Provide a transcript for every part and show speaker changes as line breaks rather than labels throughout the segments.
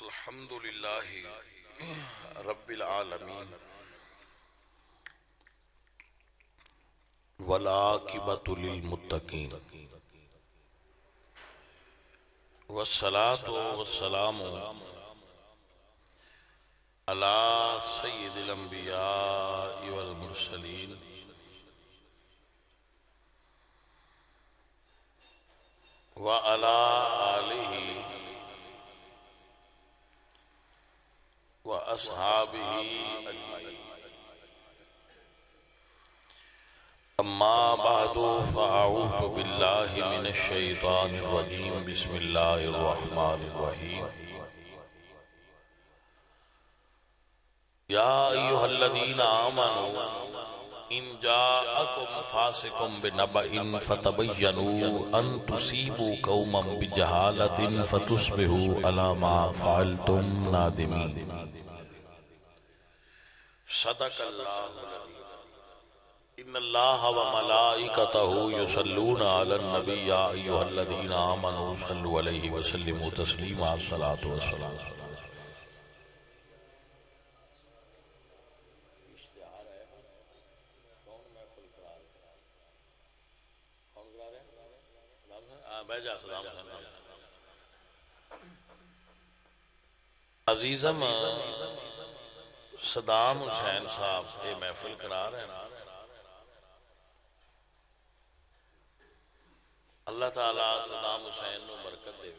الحمد للہ رب العالمین والعاقبۃ للمتقین والصلاة والسلام علی سید الانبیاء والمرسلین وعلی آلہ وأصحابه أجمعين أما بعد فأعوذ بالله من الشيطان الرجيم بسم الله الرحمن الرحيم يا أيها الذين آمنوا إن جاءكم فاسق بنبأ فتبينوا أن تصيبوا قوما بجهالة فتصبحوا على ما فعلتم نادمين صدق اللہ ان اللہ وملائکتہ یصلون علی النبی یا ایھا الذین آمنوا صلوا علیہ وسلموا تسلیما الصلاۃ والسلام عزیزم صدام حسین صاحب یہ محفل کرا رہے ہیں اللہ تعالیٰ صدام حسین نو برکت دے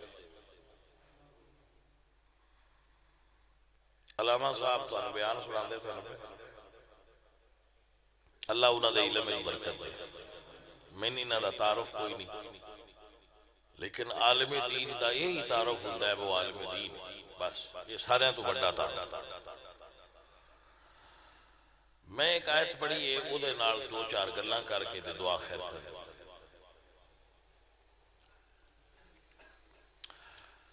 علامہ صاحب تو بیان سنا دے تھے اللہ انہوں نے علم میں برکت دے میں نہیں نہ دا تعارف کوئی نہیں لیکن عالم دین دا یہی تعارف ہوتا ہے وہ عالم دین بس یہ سارے تو بڑا تعارف میں ایک آیت پڑھی ہے وہ دے نال دو چار گلاں کر کے تے دعا خیر کر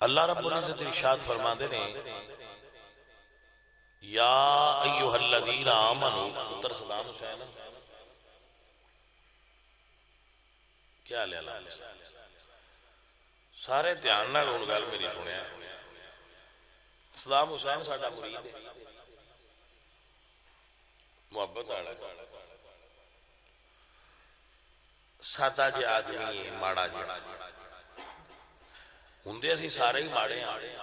اللہ رب العزت ارشاد فرماتے ہیں یا ایھا الذین آمنوا پتر صدام حسین کیا لے اللہ سارے دھیان نال ہن گل میری سنیا صدام حسین ساڈا مرید ہے محبت آڑا سادہ جی آدمی ہے ماڑا جی ہندے اسی سارے ہی ماڑے ہیں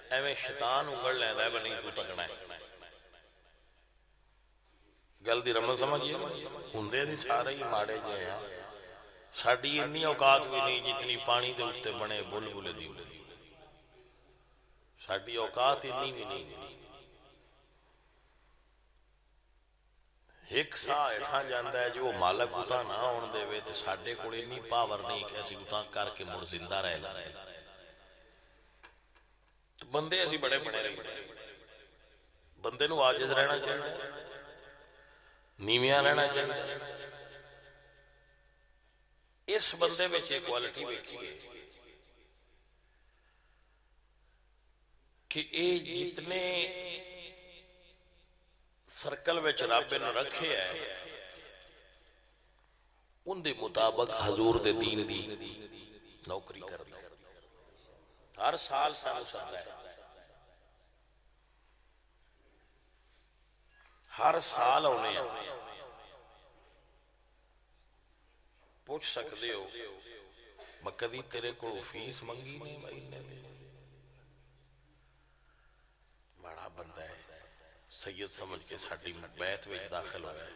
ایویں شیطان انگل لیندہ ہے بنی تو تکنا ہے گل دی رمض سمجھئے ہندے اسی سارے ہی ماڑے جے ہیں ساڑی انی اوقات بھی نہیں جتنی پانی دے اٹھتے بنے بل بلے دی ساڑی اوقات انی بھی نہیں ایک سا اٹھا جاندہ ہے جو مالک اتا نہ ہون دے وے تے ساڑے کوڑے نہیں پاور نہیں کہ ایسی اتا کر کے مر زندہ رہ لائے تو بندے ایسی بڑے بڑے رہے بندے نو عاجز رہنا چاہیے نیمیاں رہنا چاہیے اس بندے میں چھے کوالٹی بیکھئے کہ اے جتنے سرکل وچ رب نے رکھے ہے ان دے مطابق حضور دے دین دی نوکری کر دی ہر سال سانو سکتا ہے ہر سال ہونے ہیں پوچھ سکتے ہو مکدی تیرے کو فیس منگی نہیں مہینے دے بڑا بندہ ہے سید سمجھ کے ساڑی بیت میں داخل ہوئے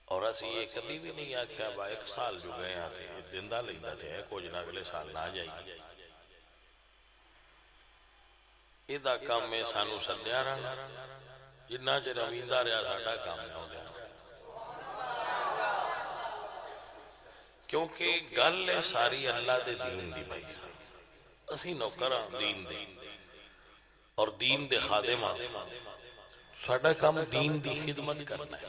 اور اسی یہ کبھی بھی نہیں آکھیا با ایک سال جو گئے آتے زندہ لیندہ تھے کچھ نہ اگلے سال نہ جائیے ایدہ کام میں سانو سدیا رہا جنہ چے رویندہ رہا ساڑا کام میں ہو گیا کیونکہ گل ساری اللہ دے دین دی بھائی صاحب اسی نوکرہ دین دی اور دین دے خادمہ ساڑا کام دین دی خدمت کرنا ہے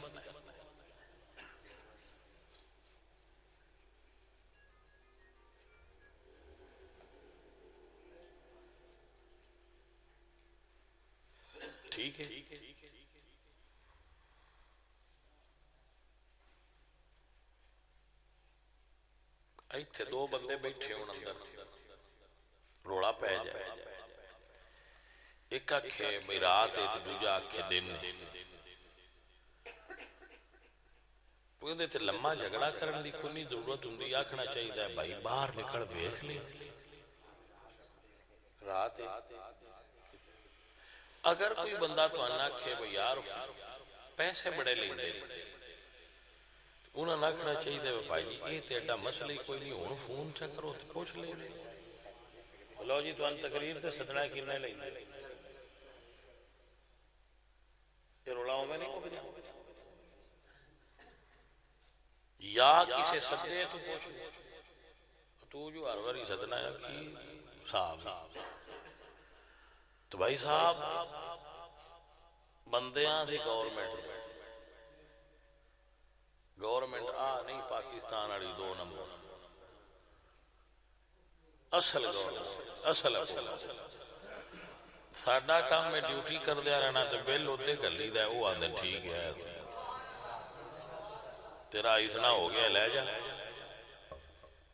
ٹھیک ہے ایتھے دو بندے بیٹھے ہون اندر روڑا پہ جائے ایک آکھے بھئی رات ہے تو دوجا آکھے دن تو لمحہ جھگڑا کرن دی کوئی ضرورت ہوندی آکھنا چاہیے بھائی باہر نکل دیکھ لے رات ہے اگر کوئی بندہ تو آنا کھے بھئی یار پیسے بڑے لیں دے انہاں نہ کھنا چاہیے بھائی جی یہ تیڑا مسئلہ کوئی نہیں ہون فون سے کرو تو پوچھ لیں لو جی تو ان تقریر تے صدنہ کینے لیں یہ روڑاؤں میں نہیں کو بجا یا کسے صدے تو پوچھ لیں تو جو عربری صدنہ ہے کی صاحب تو بھائی صاحب بندیاں سے گورنمنٹ نہیں پاکستان آڑی 2 نمبر اصل گورنمنٹ اصل ساڑھا کام میں ڈیوٹی کر دیا رہنا تو بیل ہوتے کر لی دا وہ آدھے ٹھیک ہے تیرا اتنا ہو گیا لے جا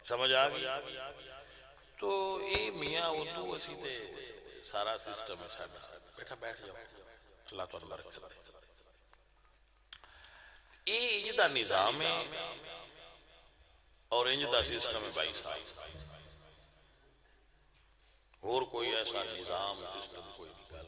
سمجھ آگئی تو یہ میاں اردو اسی تے سارا سسٹم ہے ساڑھا بیٹھا بیٹھ جاؤ اللہ تو برکت دے یہ انجدہ نظام ہے اور انجدہ سسٹم ہے بھائی صاحب اور کوئی ایسا نظام سسٹم کوئی نکال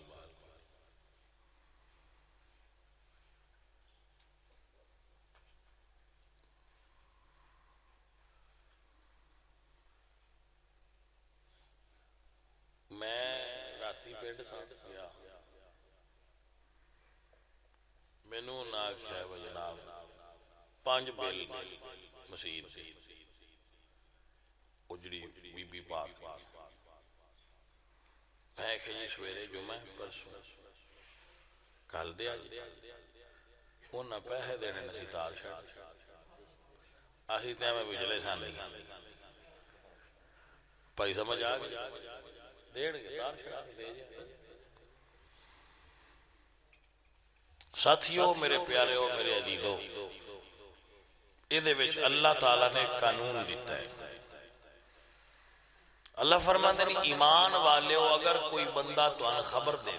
میں راتی پیٹ ساتھ گیا میں نو نہ کیا ہے وہ جناب 5 بیل مسیح اجڑی بی بی پاک میں کہ جی سویرے جمعہ پرسوں کال دیا جی انہاں پہے دینے نسی تار شاڑ آہی تیاں میں بجلے سان نہیں پائی سمجھ آگئی دیڑ کے تار شاڑ دے جائے ساتھیوں میرے پیارے ہو میرے عزیزوں یہ اللہ تعالیٰ نے قانون دیتا ہے اللہ فرماتے ہیں ایمان والے ہو اگر کوئی بندہ تو ان خبر دے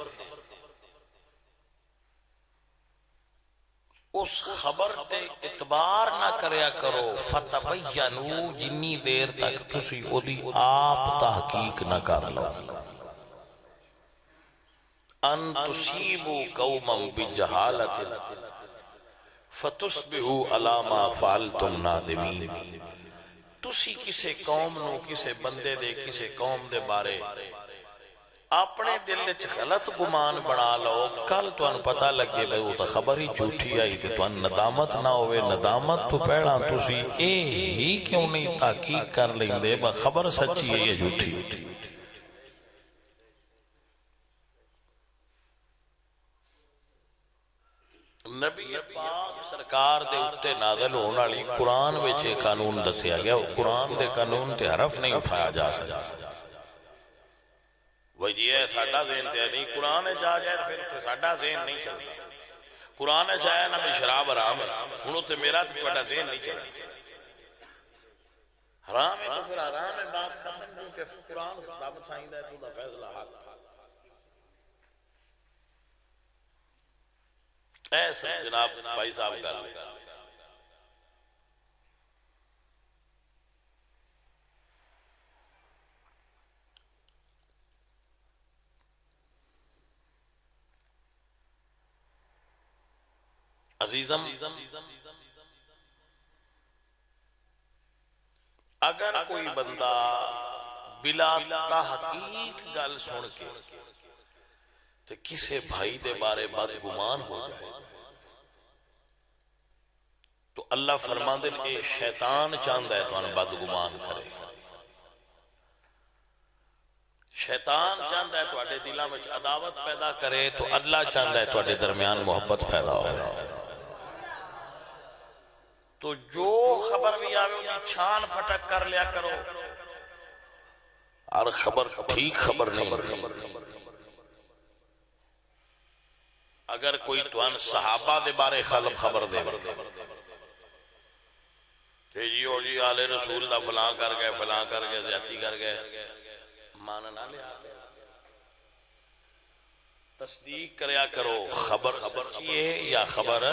اس خبر تے اعتبار نہ کریا کرو فتبینو جنی دیر تک تسی او دی آپ تحقیق نہ کر لو ان تصیبو قوما بجہالت فتصبحوا علی ما فعلتم نادمین تسی کسے قوم نو کسے بندے دے کسے قوم دے بارے اپنے دل وچ غلط گمان بنا لو کل تانوں پتہ لگے بھئی وہ تو خبر ہی جھوٹی آئی تے تانوں ندامت نہ ہوئے ندامت تو پہلا تسی اے ہی کیوں نہیں تحقیق کر لیندے با خبر سچی ہے یہ جھوٹی نبی پاک سرکار دے اتے نازل ہونے والی قرآن وچ قانون دسیا گیا قرآن دے قانون تے حرف نہیں اٹھایا جا سکتا وہی ہے ساڑھا ذہن تے نہیں قرآن جا جائے پھر ساڑھا ذہن نہیں چلتا قرآن چاہے نا بھی شراب حرام ہے انہوں تے میرا تے پڑھا ذہن نہیں چلتا حرام ہے تو پھر حرام ہے بات کرنے کہ قرآن ثابت سائندہ ہے تو دا فیصلہ حق ایسا جناب بھائی صاحب کر لیں عزیزم اگر کوئی بندہ بلا تحقیق گل سن کے تو کسے بھائی دے بارے بدگمان ہو جائے تو اللہ فرما دے کہ شیطان چاہتا ہے تو انہیں بدگمان کرے شیطان چاہتا ہے تو اڈے دلہ میں عداوت پیدا کرے تو اللہ چاہتا ہے تو اڈے درمیان محبت پیدا ہو تو جو خبر بھی آوے انہیں چھان پھٹک کر لیا کرو اور خبر ٹھیک خبر نہیں اگر کوئی توان صحابہ دے بارے خلب خبر دے کہ جی آل رسول دا فلاں کر گئے زیادتی کر گئے ماننا لیا تصدیق کریا کرو خبر سچی ہے یا خبر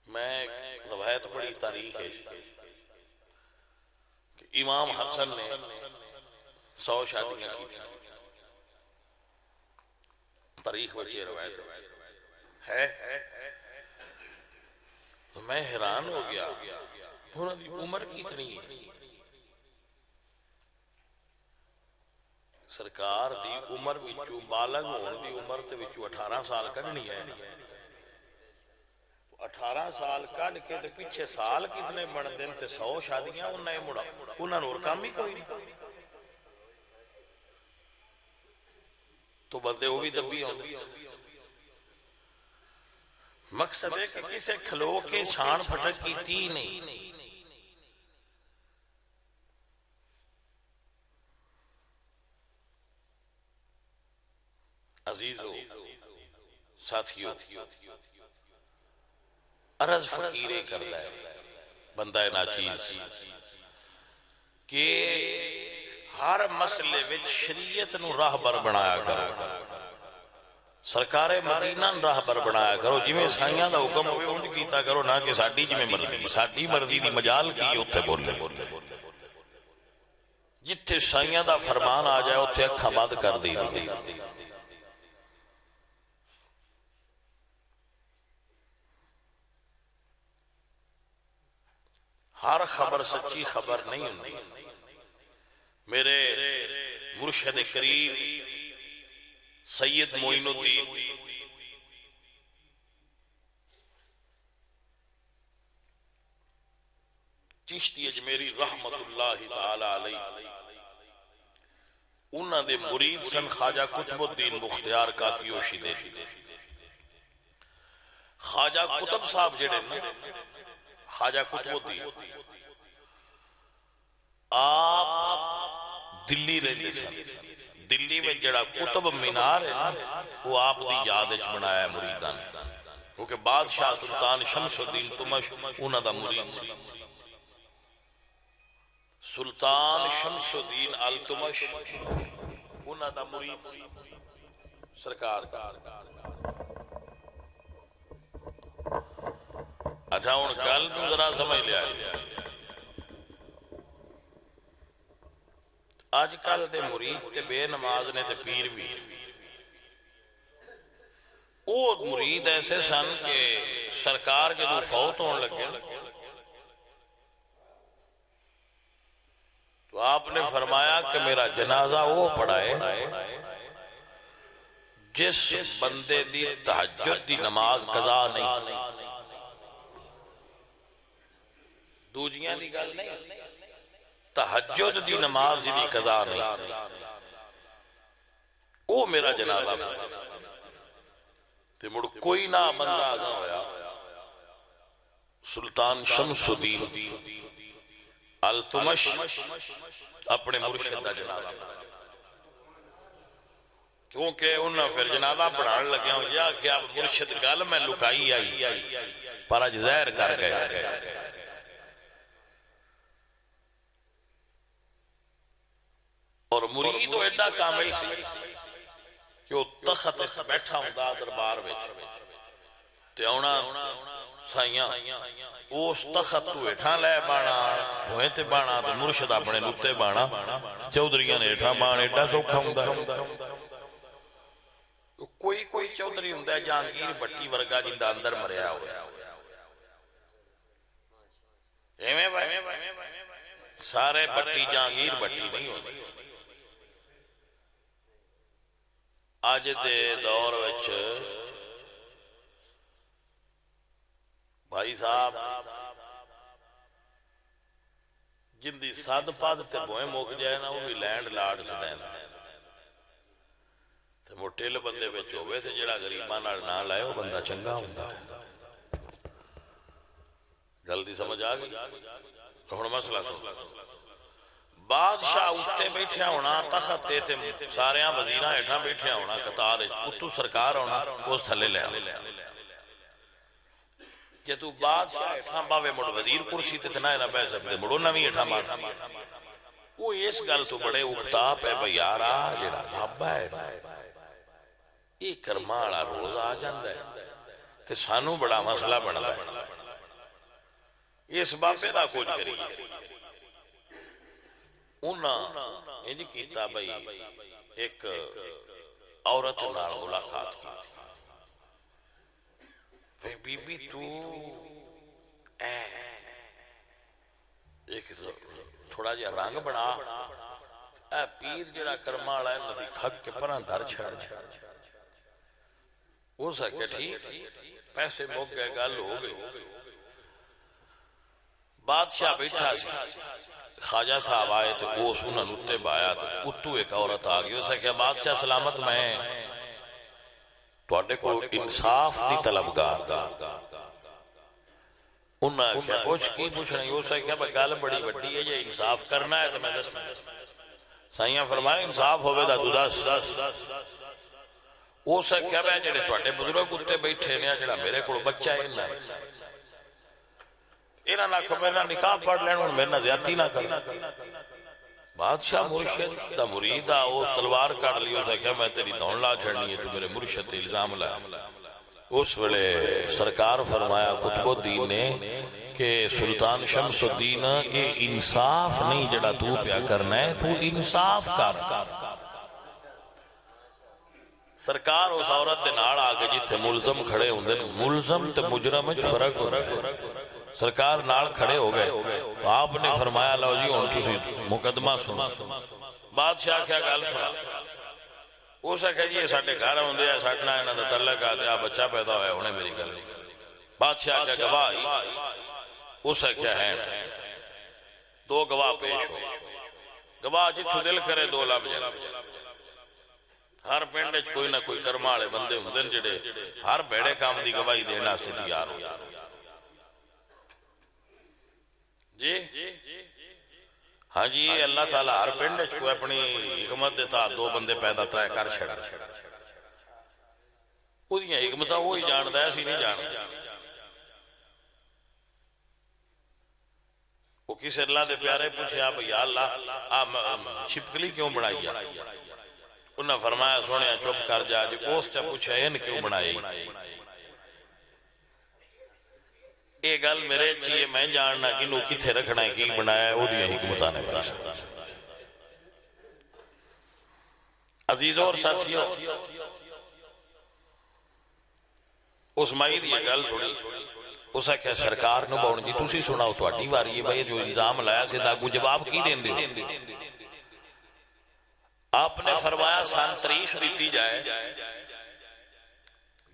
میں روایت پڑھی تاریخ ہے کہ امام حسن نے 100 شادیاں کی تھیں تاریخ بچے روایت ہے تو میں حیران ہو گیا انہوں نے عمر کتنی ہے سرکار دی عمر وچوں بالغ ہون دی عمر تے وچوں 18 سال کڈنی ہے 18 سال کڈ کے تے پیچھے سال کتنے بن دین تے 100 شادیاں انہاں مڑا انہاں نور کام ہی کوئی نہیں تو بندے وہ بھی دبی ہوندے مقصد ہے کہ کسے کھلو کے شان پھٹک کی تھی نہیں عزیزو ساتھیو عرض فقیرے کردہ ہے بندہ ناچیز کہ ہر مسئلے وچ شریعت نو راہبر بنایا کرو سرکار مدینہ راہبر بنایا کرو جی میں سائیاں دا حکم ہوئے انج کیتا کرو نہ کہ ساڈی مرضی دی مجال کی اتھے بولے جتھے سائیاں دا فرمان آ جائے اتھے اکھا بند کر دی ہر خبر سچی خبر نہیں ہوندی میرے مرشد کریم سید معین الدین چشتی اجمیری رحمت اللہ تعالی علیہ انہاں دے مرید سن خواجہ قطب الدین مختیار کاکیوشی دے خواجہ قطب صاحب جڑے خواجہ قطب الدین آپ دلی رہتے سن دلی میں جڑا قطب مینار ہے وہ آپ دی یاد اچ بنایا ہے مریدان کیونکہ بادشاہ سلطان شمس الدین تمش انہاں دا مرید سی سلطان شمس الدین التمش انہاں دا مرید سی سرکار اچھا ان گل تو ذرا سمجھ لیا آج کل دے مرید تے بے نماز نے تے پیر بھی وہ مرید ایسے سن کہ سرکار کے دو فوت ہونے لگے تو آپ نے فرمایا کہ میرا جنازہ وہ پڑھائے جس بندے دی تہجد دی نماز قضا نہیں دوجیاں دی گل نہیں تہجد دی نماز دی قضا نہیں وہ میرا جنازہ تے مڑ کوئی نہ بندہ آگا ہویا سلطان شمس الدین التمش اپنے مرشد دا جنازہ کیونکہ انہاں پھر جنازہ پڑھان لگے ہوں یا کہ اب مرشد گل میں لکائی آئی پر اج ظاہر کر گئے اور مرید وہ ایڈا کامل سی کہ وہ تخت بیٹھا ہوں دربار تے اونا سائیاں اس تخت تو ایٹھا لے بانا بھوئے تے بانا تو مرشد اپنے لتے بانا چودریاں نے ایٹھا بانا ایڈا سوکھا ہوں کوئی چودری ہوں جہانگیر بٹی ورگا جندہ اندر مریا ہوا سارے بٹی جہانگیر بٹی نہیں ہوتی آج دے دور وچ بھائی صاحب جن دی ساد پاد تے بوئے موک جائے نا وہ بھی لینڈ لارڈ سدین تے موٹیل بندے وچ ہوئے تھے جڑا غریباں نال نہ لائے وہ بندہ چنگا ہوندا جلدی سمجھ آ گئی ہن مسئلہ سن بادشاہ اٹھتے بیٹھے ہونا تخت تے ساریاں وزیراں ہیٹھاں بیٹھے ہونا قطار اتو سرکار ہونا اس تھلے لے جے تو بادشاہ اٹھا باوے مڑ وزیر کرسی تے نہ نہ بہ سکدے مڑو نہ وی اٹھا مار وہ اس گل تو بڑے اکتا پہ بھئی یارا جڑا بابا ہے یہ کرما والا روز آ جاندا ہے تے سانو بڑا مسئلہ بندا ہے اس بابے دا کچھ کریے انہاں انج کیتا بھئی ایک عورت نال ملاقات کی وے بی بی تو ایک تھوڑا جہا رنگ بنا اے پیر جڑا کرما والا ہے نسی کھک کے پراں دھر چھڑ ہو سکے ٹھیک پیسے مک گئے گل ہو گئی بادشاہ بیٹھا سی خواجہ صاحب آئے تو وہ سنن اتے بایا تو اتو ایک عورت آگئی اسے کہ بادشاہ سلامت میں توڑے کو انصاف دی طلبگار انہاں کیا پوچھ کی پوچھ رہی اسے کہ گل بڑی بڑی ہے یہ انصاف کرنا ہے تو میں دس سائیاں فرمائے انصاف ہوئے دا تو دس اسے کیا میں جڑے توڑے بزرگ اتے بیٹھے نیا جڑا میرے کو بچہ ہے انہاں نہ کو میرا نکاح پڑھ لین اور میرا زیادتی نہ کرنا بادشاہ مرشد دا مرید اس تلوار کاٹ لیو سے کہ میں تیری دون لا چھڑنی ہے تو میرے مرشد الزام لائے اس ویلے سرکار فرمایا قطب الدین نے کہ سلطان شمس الدین یہ انصاف نہیں جڑا تو پیا کرنا ہے تو انصاف کر سرکار اس عورت دے نال آگے جتھے ملزم کھڑے ہوندے ملزم تے مجرم فرق سرکار نال کھڑے ہو گئے آپ نے فرمایا لو جی ہن تسی مقدمہ سنو بادشاہ کیا گل سنا اسے کہ جی ساڈے گھر ہوندے ساڈنا انہاں دا تعلق آ بچہ پیدا ہویا انہیں میری گل بادشاہ کیا گواہی اسے کیا ہے دو گواہ پیش ہو گواہ جتھو دل کرے دو لب جائے ہر پنڈ وچ کوئی نہ کوئی کرما والے بندے ہوندے جڑے ہر بھڑے کام دی گواہی دین واسطے تیار ہو جی ہاں جی اللہ تعالیٰ ہر پنڈ وچ کوئی اپنی حکمت دیتا دو بندے پیدا ترائے کر چھڑا اودیاں حکمتاں وہی جاندا ہے اسی نہیں جاندا وہ کسی اللہ دے پیارے پوچھے آپ یا اللہ چھپکلی کیوں بنائی ہے انہاں فرمایا سونے چپ کر جا جی اس چا پوچھے ان کیوں بنائی اے گل میرے چیئے میں جاننا کہ نو کتھے رکھنا ہے کی بنایا ہے وہ دیا حکمتہ نے بتا عزیزوں اور ساتھیوں اس مائید یہ گل سنی اسے کہ سرکار نو باؤن جی تُسی سناو تو اٹھی باری یہ بھائی جو الزام لایا سے داگو جواب کی دیں دے آپ نے فرمایا سان تاریخ دیتی جائے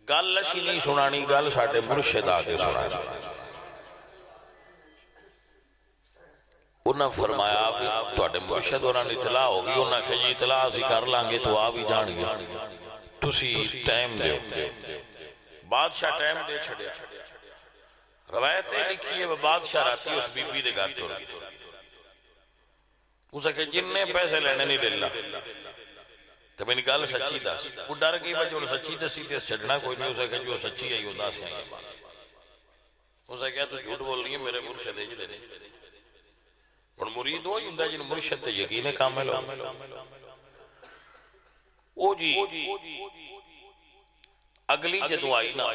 گل لشی نہیں سنانی گل ساڑھے مرشد آگے سنانی انہاں فرمایا توڑے مرشد انہاں اطلاع ہوگی انہاں کہ یہ اطلاع اسی کر لانگے تو آوی جان گیا تُسی ٹائم دے بادشاہ ٹائم دے چھڑیا روایتیں لکھی ہے بادشاہ راتی اس بی بی دے گھر تو رہی اسے کہ جن نے پیسے لینے نہیں للہ تو میں نے گل سچی دا وہ ڈر گئی بھائی جو سچی دا سیتے چھڑنا کوئی نہیں اسے کہ جو سچی ہے یہ دا سے آئی اسے کہا تو جھوٹ بول رہی ہے میرے مرشد اجھ دے اور مرید ہوئی ہوں جن مرشد تے یقین کامل ہو او جی اگلی جدو آئی نا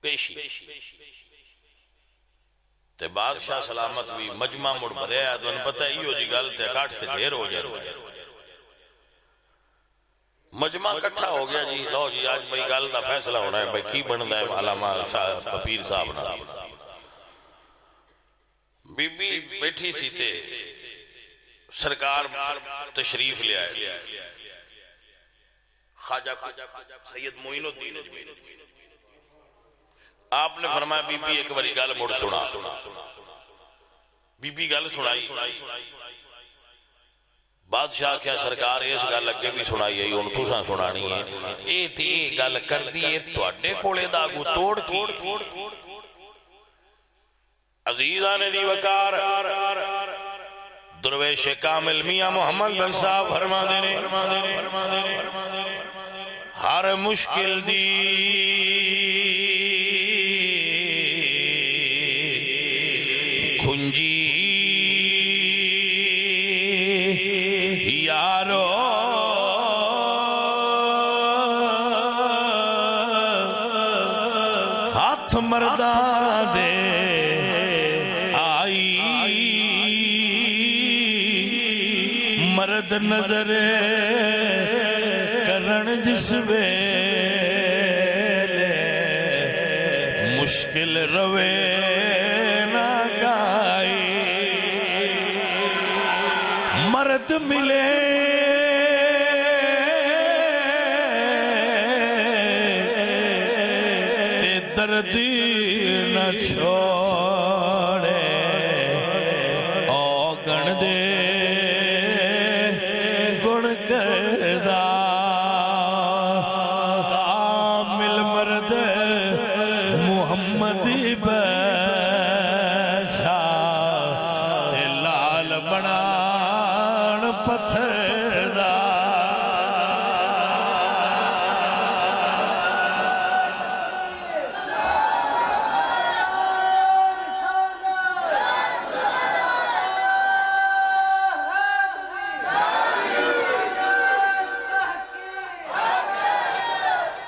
پیشی تے بادشاہ سلامت بھی مجمع مڑ بھرے آیا تو انہیں پتہ ہی ہو جی گل تے کاٹ سے دیر ہو جائے مجمع کٹھا ہو گیا جی لو جی آج بھئی گل دا فیصلہ ہونا ہے بھئی کی بندہ ہے علامہ پیر صاحب نا بی بی بیٹھی سی تے سرکار تشریف لے آئے خواجہ سید معین الدین اجمیری آپ نے فرمایا بی بی ایک باری گل مڑ سنا بی بی گل سنائی بادشاہ کیا سرکار اس گل اگے بھی سنائی ہے ان تساں سنانی ہے اے تے گل کر دی ہے تواڈے کولے داغو توڑ کی عزیزان دی وقار درویش کامل میاں محمد بن صاحب فرما دینے ہر مشکل دی کھنجی یارو ہاتھ مرداں دے آئی مرد نظر کرن جس ویلے مشکل روے نہ گائی مرد ملے تے دردی نہ چھوڑے او گن دے گن کردہ کامل مرد محمدی بخشا تے لال بنان پتھر دا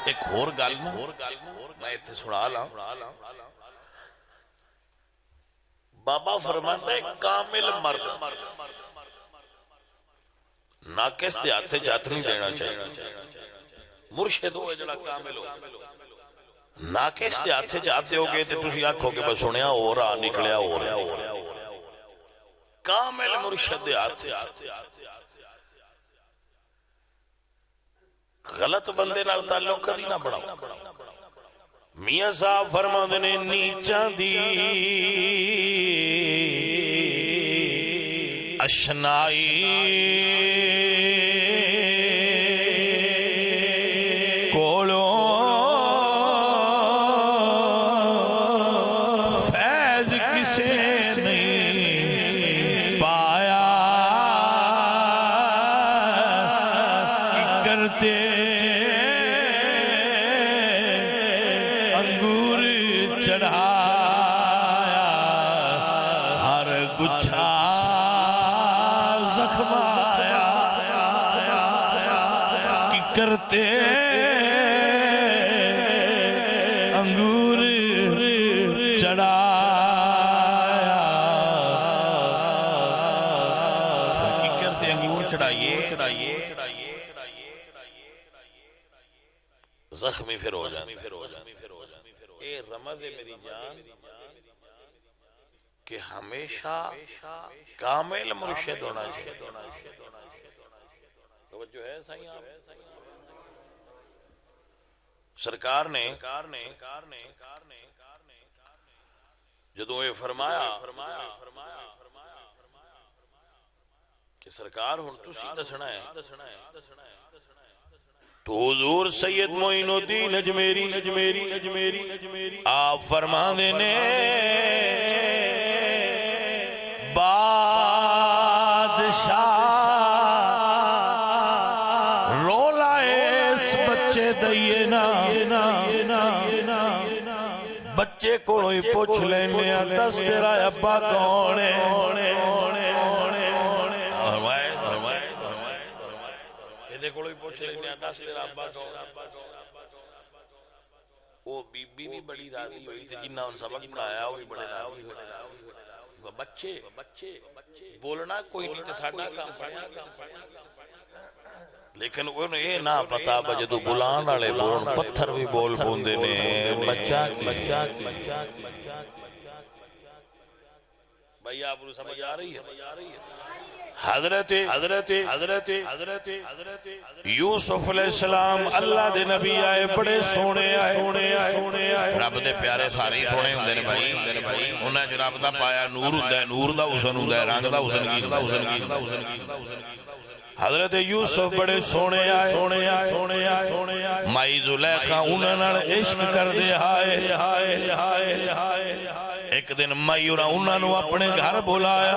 ایک اور گل میں اتھے سنا لاں بابا فرماتا ہے کامل مرد ناقص دے ہاتھ سے جات نہیں دینا چاہیے مرشد ہوئے جڑا کامل ہو ناقص دے ہاتھ سے جات دے ہوگے تو تسی آنکھوں کے بس سنیا ہو رہا نکلیا ہو رہا کامل مرشد دے ہاتھ سے غلط بندے نال تعلق کدی نہ بڑھاؤ میاں صاحب فرماندے نے نیچاں دی اشنائی کولوں فیض کسے نہیں پایا کی کرتے انگور چڑھایا ہر گچھا زخم آیا کی کرتے انگور چڑھایا کی کرتے انگور چڑھائیے زخمی پھر ہو جانے اے رمض میری جان کہ ہمیشہ کامل مرشد ہونا چاہیے توجہ ہے سائیں آپ سرکار نے جدوں یہ فرمایا کہ سرکار ہن تسی دسنا ہے تو حضور سید معین الدین اجمیری آپ فرماندے نے بادشاہ رولا اس بچے دئیے نا بچے کو ہی پوچھ لینے دس تیرا ابا کون ہے کوئی پوچھ لینے دس تیرا ابا کون وہ بی بھی بڑی راضی ہوئی تھی جنہاں ان سبق پڑھایا وہ بھی بڑے راضی ہوئے بچے بولنا کوئی نہیں تساڑا کام پڑھا لیکن انہیں یہ نہ پتا بجدو بلان آلے بولن پتھر بھی بول پوندے نے بچہ کی بھائی آپ انہوں سمجھ آ رہی ہے حضرت یوسف علیہ السلام اللہ دے نبی آئے بڑے سونے آئے رب دے پیارے سارے سونے ہوندے نے بھائی انہیں جو رب دا پایا نور ہوندہ ہے نور دا حسن ہوندہ ہے رنگ دا حسن حضرت یوسف بڑے سونے آئے مائی زلیخا انہاں عشق کر دے ہائے ایک دن مائی انہاں اپنے گھر بلایا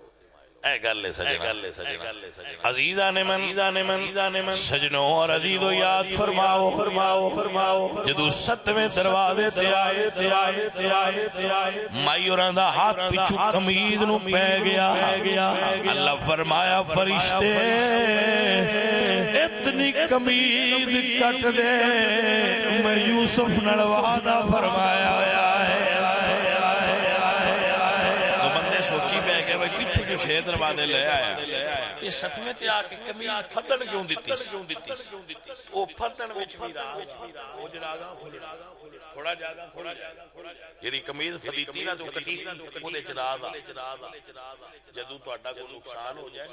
اے گل سجنا عزیزان من سجنوں اور عزیزو یاد فرماؤ جدو ستویں دروازے تے آئے مائی اور دا ہاتھ پچھو قمیض نو پہ گیا اللہ فرمایا فرشتے اتنی قمیض کٹ دے میں یوسف نڑوانا فرمایا سوچی پہ کہ وہ پچھو جو 6 دروازے لے آیا یہ ستویں تے آ کے قمیض پھدن کیوں دیتی وہ پھدن وچ بھی رہا وہ جڑاگا تھوڑا جاگا یعنی قمیض پھدیتی نا تو کٹیتی وہ دے چرا دا جدو تہاڈا کوئی نقصان ہو جائے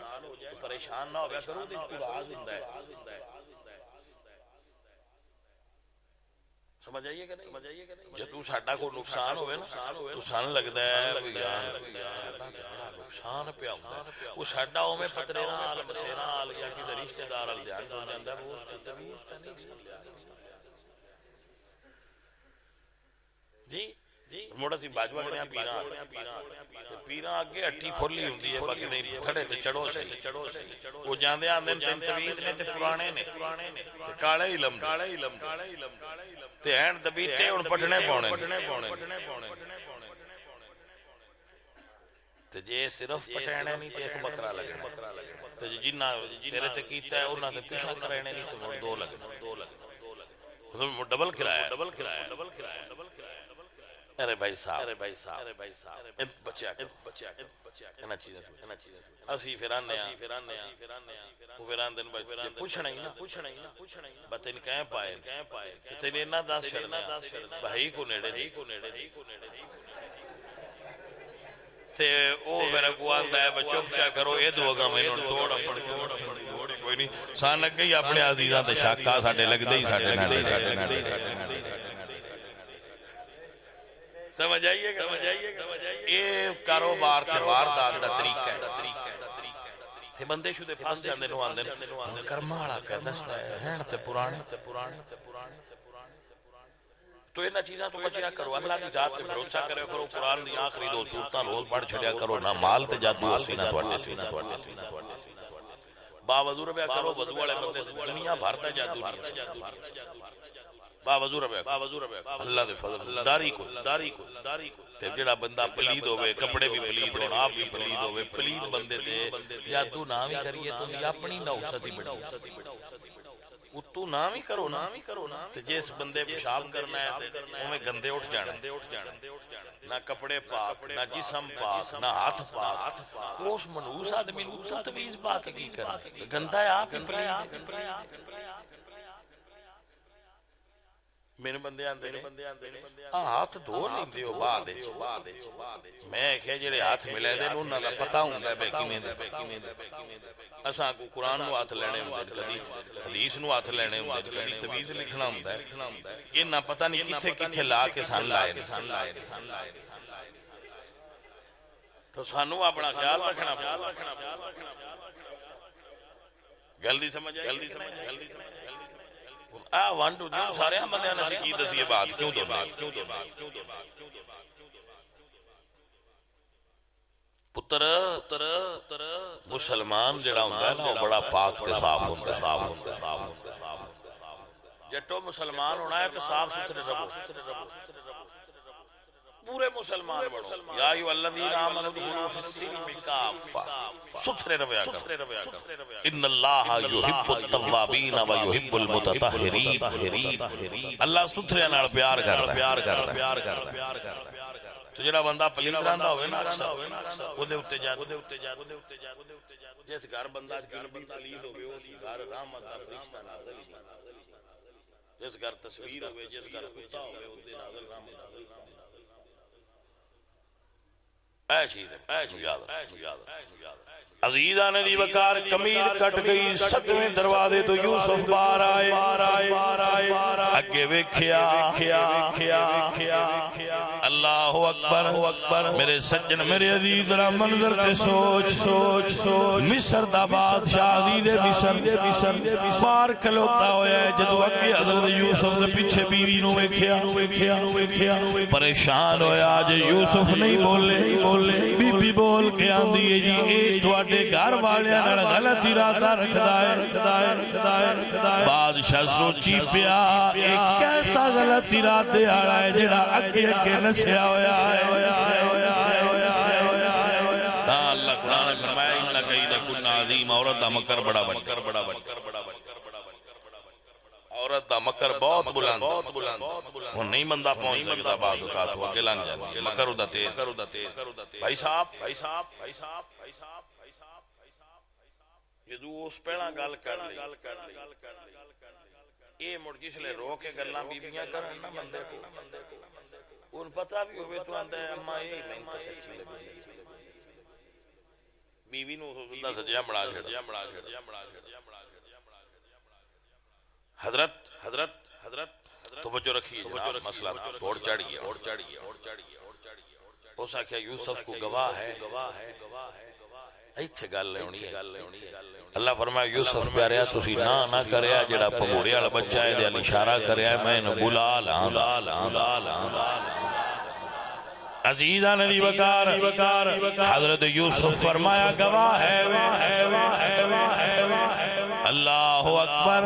تو پریشان نہ ہویا کرو دے کوئی راز ہوندا ہے سمجھ آئیے کہ نہیں جدو ساڈا کوئی نقصان ہوئے نا تو سان لگتا ہے یار نقصان پہ آؤں وہ ساڈا ہو میں پترے نال مسے نال یا کسی رشتہ دار ال دھیان ہو جاندا ہے وہ اس کو تمیز تے نہیں سمجھا جی موڑا سی باجوا کریا پیرا اگے ہٹی کھولی ہوندی ہے باقی نہیں تھڑے تے چڑھو سے وہ جاندے آندے تین تمیز نے تے پرانے نے تے کالے علم تے ہن دبی تے ہن پٹنے پاونے تے جے صرف پٹنے نہیں تے ایک بکرا لگنا تے جنہ تیرے تے کیتا ہے انہاں تے پیچھے کرنے نہیں تے دو لگنا ڈبل کرایہ ارے بھائی صاحب بچیا انہاں چیزیں اسی پھرانے وہ پھران دن بچے پوچھنا ہی نا بتن کہیں پائے تینے نہ دس شرنا بھائی کو نیڑے تے او میرا کو آتا ہے بچوں چا کرو اے دوگا میں انہوں توڑ اپنے کوئی نہیں سان لگ گئی اپنے عزیزاں تے شاکا ساڑھے لگ دے ہی سمجھ آئیے گا یہ کاروبار تے واردات دا طریقہ ہے تھے بندے شو دے پاس جاندے نو آندے کرمالا کہ دستا ہے ہین تے پرانے تو انہاں چیزاں تو بچیا کرو اللہ کی ذات تے بھروسہ کرے کرو قرآن دی آخری 2 سورتاں روز پڑھ چھڑیا کرو نہ مال تے جادو اسی نہ تواڈے با وضو ربیا کرو وضو والے بندے دنیا بھر دا جادو نہیں با وضو ربیا اللہ دے فضل داری کو تے جڑا بندہ پلید ہوئے کپڑے بھی پلید ہو آپ بھی پلید ہوئے پلید بندے تے جادو نام ہی کریے تو دی اپنی نوست ہی بڑی اتو نام ہی کرو تے جس بندے پیشاب کرنا ہے ہمیں گندے اٹھ جانا نہ کپڑے پاک نہ جسم پاک نہ ہاتھ پاک اس منوس آدمی نو تمیز پاک کی کرنا گندہ ہے آپ ہی پلید میرے بندے آندے ہاتھ دھو نہیں دیو بعد میں کہ جڑے ہاتھ ملے دے انہاں دا پتہ ہوندا ہے بے کیویں دے اساں کو قرآن نو ہاتھ لینے ہوندے کدی حدیث نو ہاتھ لینے ہوندے کدی تویز لکھنا ہوندا ہے یہ نہ پتہ نہیں کتھے لا کے سان لائے تو سانو اپنا خیال رکھنا گل دی سمجھ آئی وانٹو دیو سارے ہم بندے آنے کی دسی یہ بات کیوں دو پتر مسلمان جڑا ہوندہ ہے نا وہ بڑا پاک تے صاف ہوندہ جٹو مسلمان ہونا ہے تو صاف سترے ربو پورے مسلمان بڑھو یا ایو الذین آمنوا ادخلوا فی السلم کافہ سترے رویا کر ان اللہ یحب التوابین و یحب المتطہرین اللہ سترے نال پیار کرتا ہے تو جڑا بندہ پلید رہندا ہوئے نا او دے اوتے جا جس گھر بندہ جنبی پلید ہوئے اس گھر رحمت دا فرشتہ نازل جس گھر تصویر ہوئے جس گھر کتا ہوئے اس دے نازل رحمت اے چیز عزیزہ نے دی وقار کمیل کٹ گئی 7ویں دروازے تو یوسف بار آئے اگے ویکھیا اللہ اکبر میرے سجن میرے عزیز ذرا منظر تے سوچ مصر دا بادشاہ عزیز مصر بار کھلوتا ہویا ہے جدو اگے حضرت یوسف دے پیچھے بیوی نو ویکھیا پریشان ہویا آج یوسف نہیں بولے بی بی بول کے آندی ہے جی اے والے نال غلط ارادہ رکھدا ہے بادشاہ سوچی پیا ایک کیسا غلط ارادے والا ہے جڑا اگے اگے نسیا ہویا ہے اللہ قرآن نے فرمایا ان کید کن عظیم عورت دا مکر بڑا عورت دا مکر بہت بلند وہ نہیں بندہ پہنچ سکتا بعد اوقات ہو کے لنگ جاتی ہے مکر دا تیز بھائی صاحب یہ دو اس پیڑا گال کر لی یہ مڑ جس لے رو کے گلاں بیبیاں کرن نہ بندے کو ان پتہ بھی ہوئے تو آندہ ہے اممہ یہ میں انتا سچی لگی بیوی نو اللہ سجیہ مڑا چھڑ حضرت توجہ رکھیے جناب مسئلہ توڑ چاڑی ہے ہو سکیا یوسف کو گواہ ہے ایتھے گل ہونی ہے اللہ فرمایا یوسف پیاریا تسی نہ کریا جڑا پگوڑے والا بچہ ہے دل اشارہ کریا میں نے بلا عزیزان علی وقار حضرت یوسف فرمایا گواہ ہے اللہ اکبر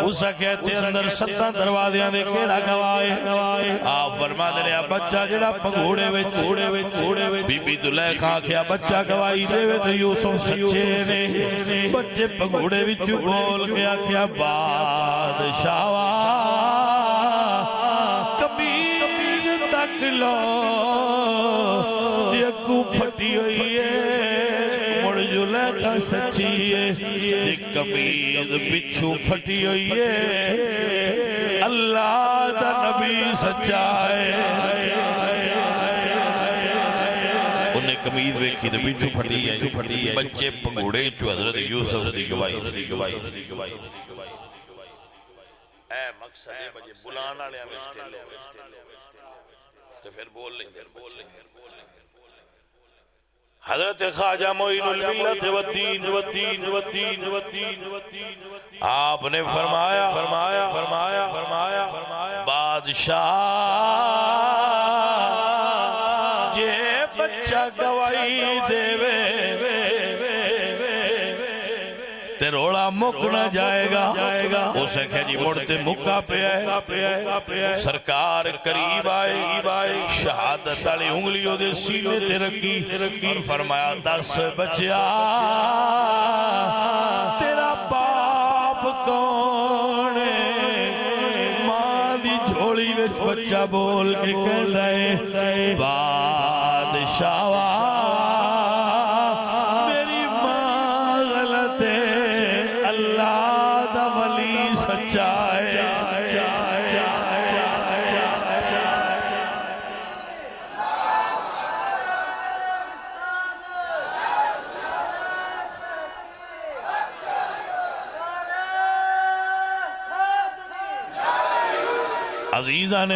اسا کہتے اندر 7 دروازیاں نے کیڑا گواہ آپ فرما دے رہا بچہ جڑا پگوڑے وچ بی بی زلیخا کیا بچہ گواہی دے وے تے یوسف سچے نے بچے پگوڑے وچ بول گیا کیا بادشاہ کمیز تک لو دیکھو پھٹی ہوئی ہے مڑ زلیخا سچی ہے کمیز پچھو پھٹی ہوئی ہے اللہ دا نبی سچا ہے انہیں کمیز ویکھی تو پچھو پھٹی ہے بچے پگوڑے چو حضرت یوسف دی گواہی اے مقصد ہے بجے بلانا لیا میں اسٹیل ہو تو پھر بول لیں حضرت خواجہ معین الملت والدین آپ نے فرمایا بادشاہ جے بچہ گواہی دے وے تے روڑا مک نہ جائے گا اسے کہ جی مڑتے مکہ پہ آئے سرکار قریب آئے شہادت علی انگلیوں دے سینے تے رکھی اور فرمایا 10 بچیا تیرا باپ کون ہے ماں دی جھولی وچ بچہ بول کے کہہ لائے بادشاہ عزیزان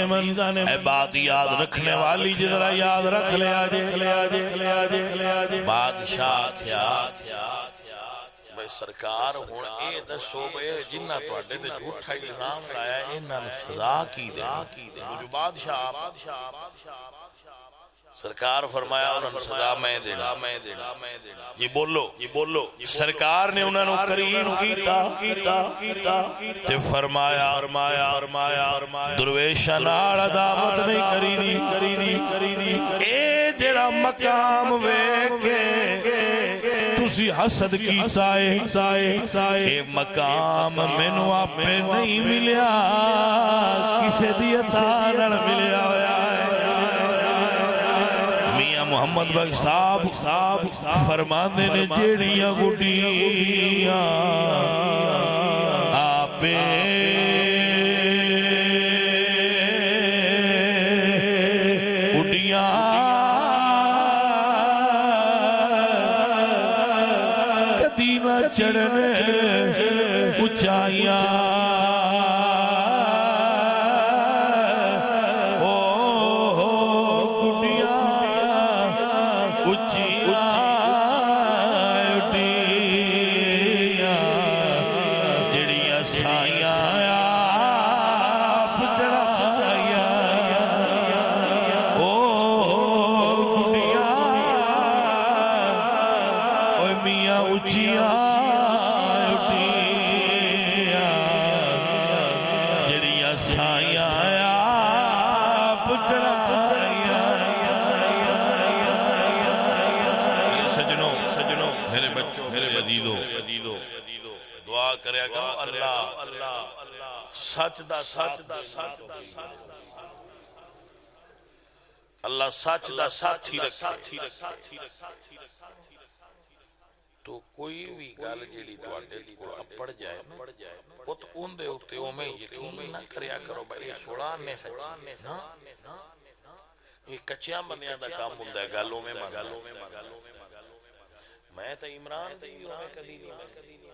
من اے بات یاد رکھنے والی جذرا یاد رکھ لے آجے بادشاہ کیا میں سرکار ہون اے دسو بے جنہ تو اڈے تے جھوٹا الزام لایا انہاں نے سزا کی دے جو بادشاہ سرکار فرمایا انہوں نے سزا میں دینا یہ بولو سرکار نے انہوں نے کریم کیتا تے فرمایا درویشہ نال عدامت نہیں کری دی اے جڑا مقام ویکے تسی حسد کیتا ہے اے مقام مینو آپ میں نہیں ملیا کسے دی عطا نال ملیا ہویا ہے محمد بخش صاحب فرمانے نے جیڑیاں گھٹیاں آپے گھٹیاں کدی نہ چڑھنے اچھائیاں کریا کرو اللہ سچ دا سچ اللہ سچ دا ساتھ ہی رکھے تو کوئی بھی گل جیڑی تواڈے کول اپڑ جائے پت اون دے اوتے اوویں یقین نہ کریا کرو بھائی سوڑان نے سچی نا یہ کچیاں بندیاں دا کام ہوندا ہے گل اوویں میں تے عمران دی اوویں کبھی نہیں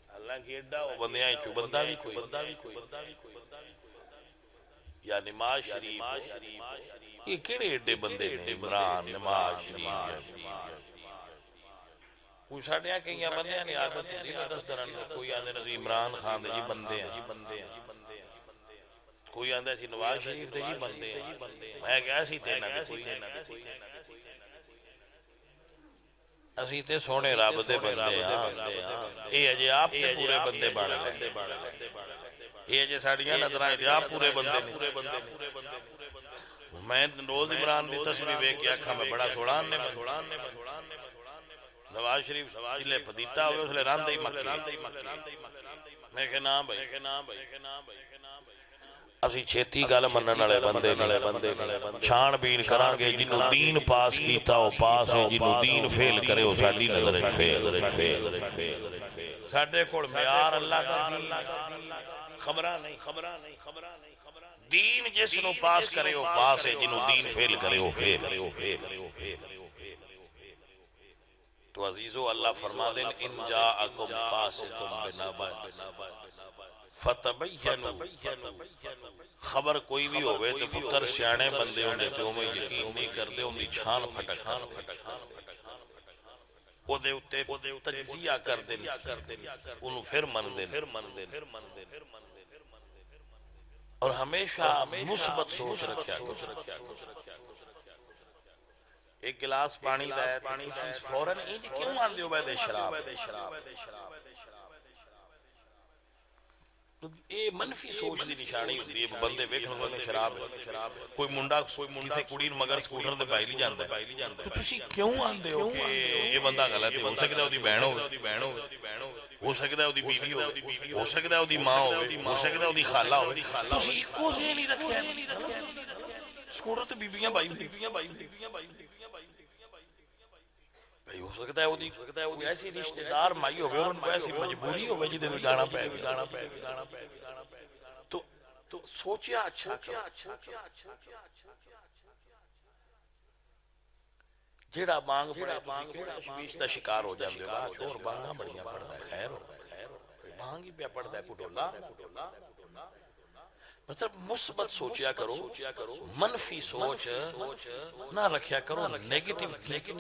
اللہ کی ایڈا او بندیاں چوں بندہ بھی کوئی یا نماز شریف یہ کیڑے ایڈے بندے نے عمران نماز شریف کوئی ساڈے کئی بندیاں نے عادت ہوندی ہے دس درن کوئی آندے نے عمران خان دے جی بندے ہیں کوئی آندا سی نواز شریف دے جی بندے ہیں میں کہا سی تے نہ کوئی اسی تے سونے رب دے بندے ہاں اے اجے آپ تے پورے بندے بن گئے یہ جے ساڑیاں نظرائیں دے آپ پورے بندے نہیں میں روز عمران دی تصویر ویکھ کے آکھاں میں بڑا سوڑان نے نواز شریف لے پدیتا ہوئے اس لے راندے ہی مکی میں کہ نام بھائی اسی چھیتی گل منن والے بندے چھان بین کران گے جنوں دین پاس کیتا او پاس ہے جنوں دین فیل کرے او ساڈی نظر فیل ساڈے کول معیار اللہ دا دین خبراں نہیں دین جس نو پاس کرے او پاس ہے جنوں دین فیل کرے او فیل تو عزیزو اللہ فرما دیں ان جاءکم فاسقٌ بنبأ فتبینوا خبر کوئی بھی ہوئے تو پتر سیانے بندے ہونے تو ہمیں یقین نہیں کر دے انہی چھان پھٹک او دے اتے تجزیہ کر دیں انہوں پھر من دیں اور ہمیشہ مثبت سوچ رکھیا ایک گلاس پانی دا ہے تسی فوراں انج کیوں آندے ہو بے شراب یہ منفی سوچ دی نشانی ہوندی ہے بندے ویکھن والے شراب کوئی منڈا کسی کڑی مگر سکوٹر تے بائی نہیں جاندا تو تسی کیوں آندے ہو کہ یہ بندہ غلط ہے ہو سکدا ہے دی بہن ہو سکدا ہے او دی بیوی ہو سکدا ہے او دی ماں ہو سکدا ہے او دی خالہ ہو تسی اکو جے نہیں رکھیا سکوٹر تے بیبییاں بائی بھائی ہو سکتا ہے وہ ایسی رشتہ دار مائی ہوئے اور ان کو ایسی مجبوری ہوئے جدے میں جانا پہ تو سوچیا اچھا جیڑا مانگ پڑے تشویش دا شکار ہو جاندے ہو چھوڑ بانگاں بڑیاں پڑھدا ہے خیر ہو بانگ ہی پہ پڑھدا ہے کٹولا مطلب مثبت سوچیا کرو منفی سوچ نہ رکھیا کرو نیگیٹیو تھنکنگ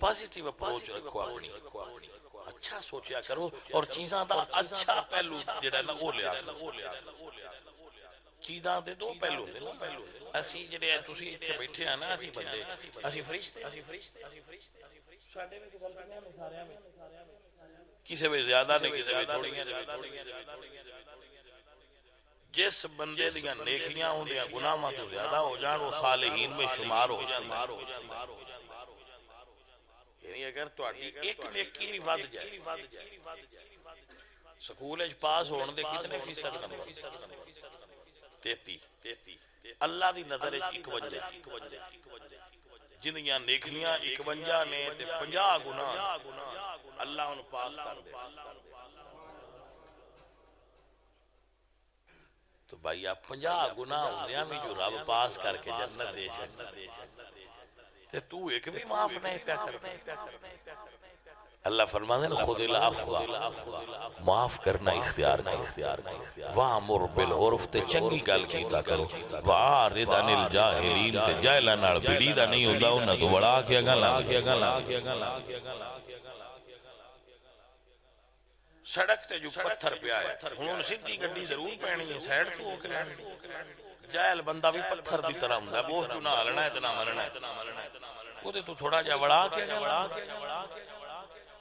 پازیٹیو اپروچ رکھو اپنی اچھا سوچیا کرو اور چیزاں دا اچھا پہلو جڑا نا وہ لیا چیزاں دے دو پہلو اسی جڑے تسی ایتھے بیٹھے ہیں نا اسی بندے اسی فرشتے ساڈے وچ غلطیاں نے سارے میں کسے وچ زیادہ نہیں کسے وچ تھوڑیاں جس بندے دیاں نیکیاں ہوندیاں گناہاں تو زیادہ ہو جان وہ صالحین میں شمار ہو جاندا یعنی اگر تہاڈی ایک نیکی بھی ود جائے سکول وچ پاس ہون دے کتنے فیصد نمبر 33 اللہ دی نظر وچ 51 جنیاں نیکیاں 51 نے تے 50 گناہ اللہ ان پاس کر دے تو بھائی آپ 50 گناہ ہوندیاں میں جو رب پاس کر کے جنت دے سکتا تے تو ایک بھی معاف نہیں پیا کرنا اللہ فرماتے ہیں خود العفو معاف کرنا اختیار وَأْمُرْ بِالْعُرْفِ تے چنگی گل کیتا کرو وَأَعْرِضْ عَنِ الْجَاهِلِينَ تے جاہلاں نال بھڑی دا نہیں ہوندا انہاں تو بڑا کے گالاں سڑک تے جو پتھر پہ آئے انہوں سیدھی گڈی ضرور پہنی ہے سائیڈ تو ہو کر جاہل بندہ بھی پتھر دی طرح ہوندا ہے بوس تو نہ ہلنا ہے تے نہ مرنا ہے وہ تو تھوڑا جا بڑا کے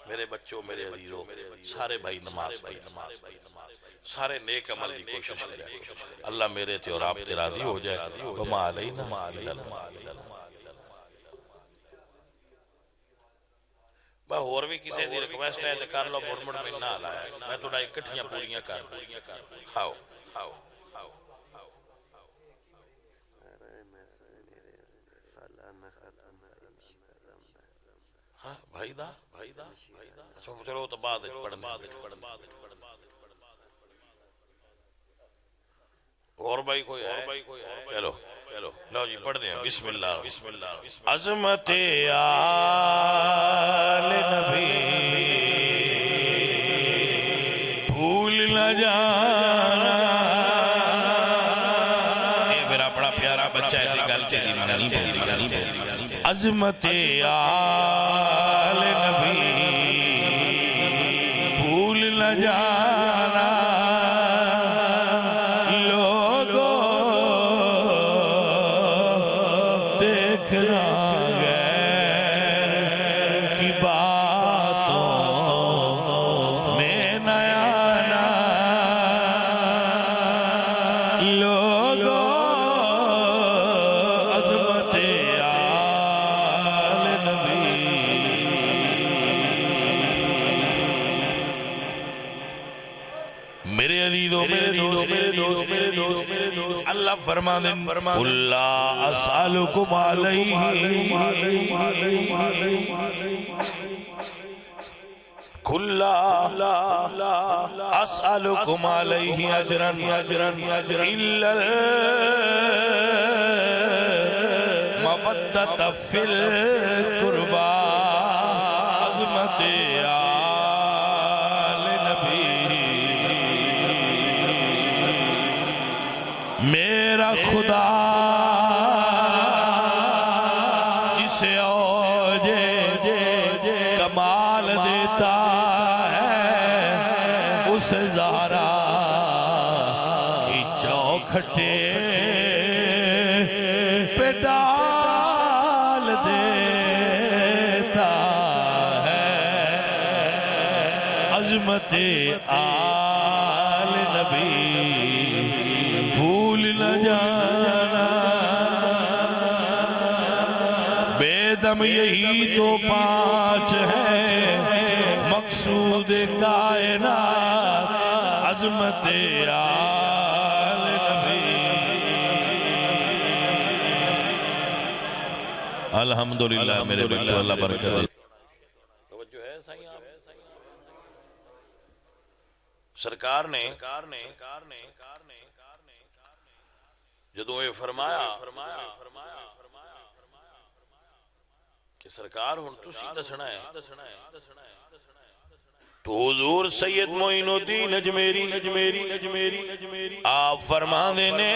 میرے بچوں میرے عزیزوں سارے بھائی نماز سارے نیک عمل کی کوشش کریں اللہ میرے تے اور آپ تے راضی ہو جائے وما علینا بہ اور بھی کسی دی ریکویسٹ ہے تے کر لو مڑ مڑ میں نہ لایا میں تھوڑا اکٹھیاں پوریاں کر دوں آؤ آؤ ہاں بھائی دا چلو تو بعد پڑھنا اور بھائی کوئی ہے چلو لو جی پڑھ دیں بسم اللہ عظمت آل نبی بھول نہ جانا یہ میرا بڑا پیارا بچہ ہے گل چلی منانی عظمت آل نبی بھول نہ جانا لوگوں دیکھنا غیر کی باتوں میں نہ آنا لوگوں عظمت آل نبی میرے عزیزوں میرے دوست اللہ فرما دیں قُلْ لَا أَسْأَلُكُمْ عَلَيْهِ قُلْ لَا أَسْأَلُكُمْ عَلَيْهِ أَجْرًا إِلَّا الْمَوَدَّةَ فِي الْقُرْبَى عظمت آل نبی میرا خدا جسے اوج کمال دیتا ہے اسے زہرا کی چوکھٹے پہ ڈال دیتا ہے عظمت آل نبی بھول نہ جانا بے دم یہی تو پانچ ہے مقصود کائنات عظمت آل نبی الحمدللہ میرے بچوں اللہ برکت دے توجہ ہے صحیح آپ سرکار نے جدو یہ فرمایا کہ سرکار ہن تسی دسنا ہے تو حضور سید معین الدین اجمیری آپ فرما دینے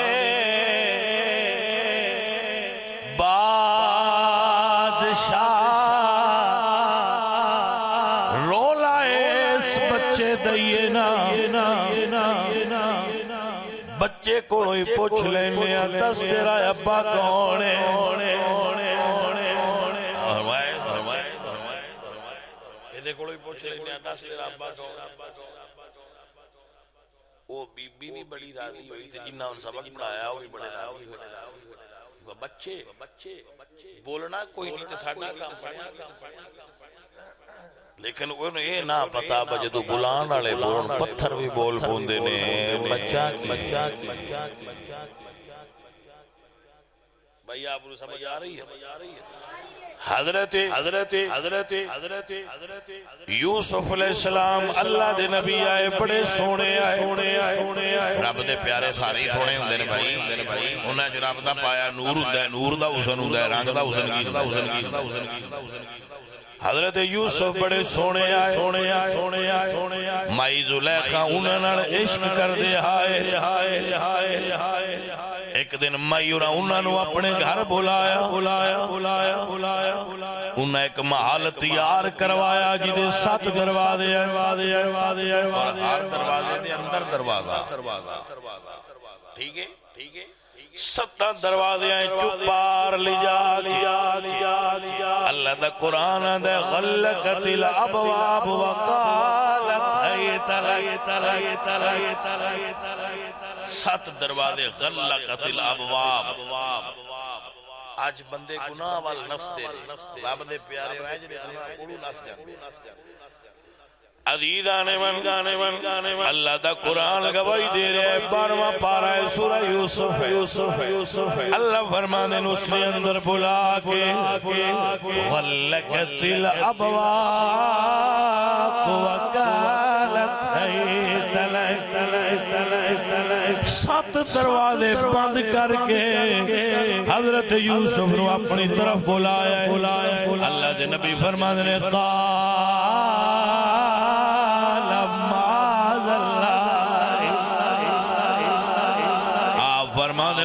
بادشاہ رولا اس بچے دئیے نا بچے کوئی پوچھ لینے دس تیرا ابا کونے یہ کوئی پوچھ لینے دس تیرا ابا کونے وہ بی بھی بڑی راضی ہوئی تھی جنہاں ان سبق پڑھایا وہ بھی بڑے راضی ہوئی بچے بولنا کوئی نہیں تھے ساڑھا کام لیکن انہوں یہ نہ پتا بجدو بلان آلے بولن پتھر بھی بول پوندے نے بچہ کی بھائی آپ انہوں سمجھ آ رہی ہے حضرت یوسف علیہ السلام اللہ دے نبی آئے بڑے سونے آئے رب دے پیارے سارے سونے ہوندے نے بھائی انہیں جو رب دا پایا نور ہوندہ ہے نور دا حسن ہوندہ ہے رنگ دا حسن کیتا حضرت یوسف بڑے سونے آئے مائی زلیخا انہوں نے عشق کر دے ہائے ایک دن مائیورا انہوں نے اپنے گھر بلایا انہیں ایک محل تیار کروایا جیدے 7 دروازے اور ہر دروازے دے اندر دروازہ ٹھیک ہے 7 دروازے ہیں چپار لجا اللہ دا قرآن دے غلقت الابواب وقالت حیت 7 دروازے غلقت الابواب اج بندے گناہ وال نس دے رب دے پیارے ہوئے جڑے گناہ کوڑو نس جاندے عزیزان من اللہ دا قرآن گواہی دے رہے ہیں 12واں پارہ ہے سورہ یوسف اللہ فرمانے اس نے اندر بلا کے غلقت الابواب وکالت حیت سات دروازے بند کر کے حضرت یوسف نے اپنی طرف بلایا اللہ دے نبی فرمانے نے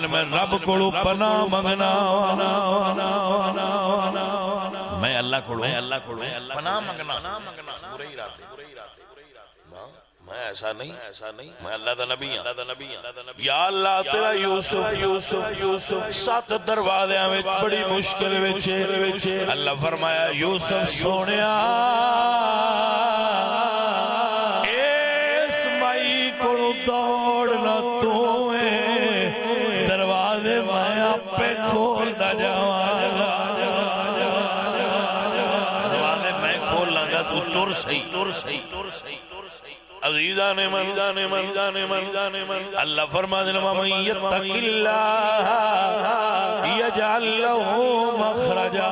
میں رب کو پناہ منگنا میں اللہ کو پناہ منگنا برے ارادے میں ایسا نہیں میں اللہ دا نبی ہوں یا اللہ تیرا یوسف سات دروازے میں بڑی مشکل وچ اللہ فرمایا یوسف سونیا اس مائی کو دوڑنا تو کھول دا دروازے میں کھول لگا تو تر صحیح عزیزان من اللہ فرما دے وَمَن يَتَّقِ اللَّهَ يَجْعَل لَّهُ مَخْرَجًا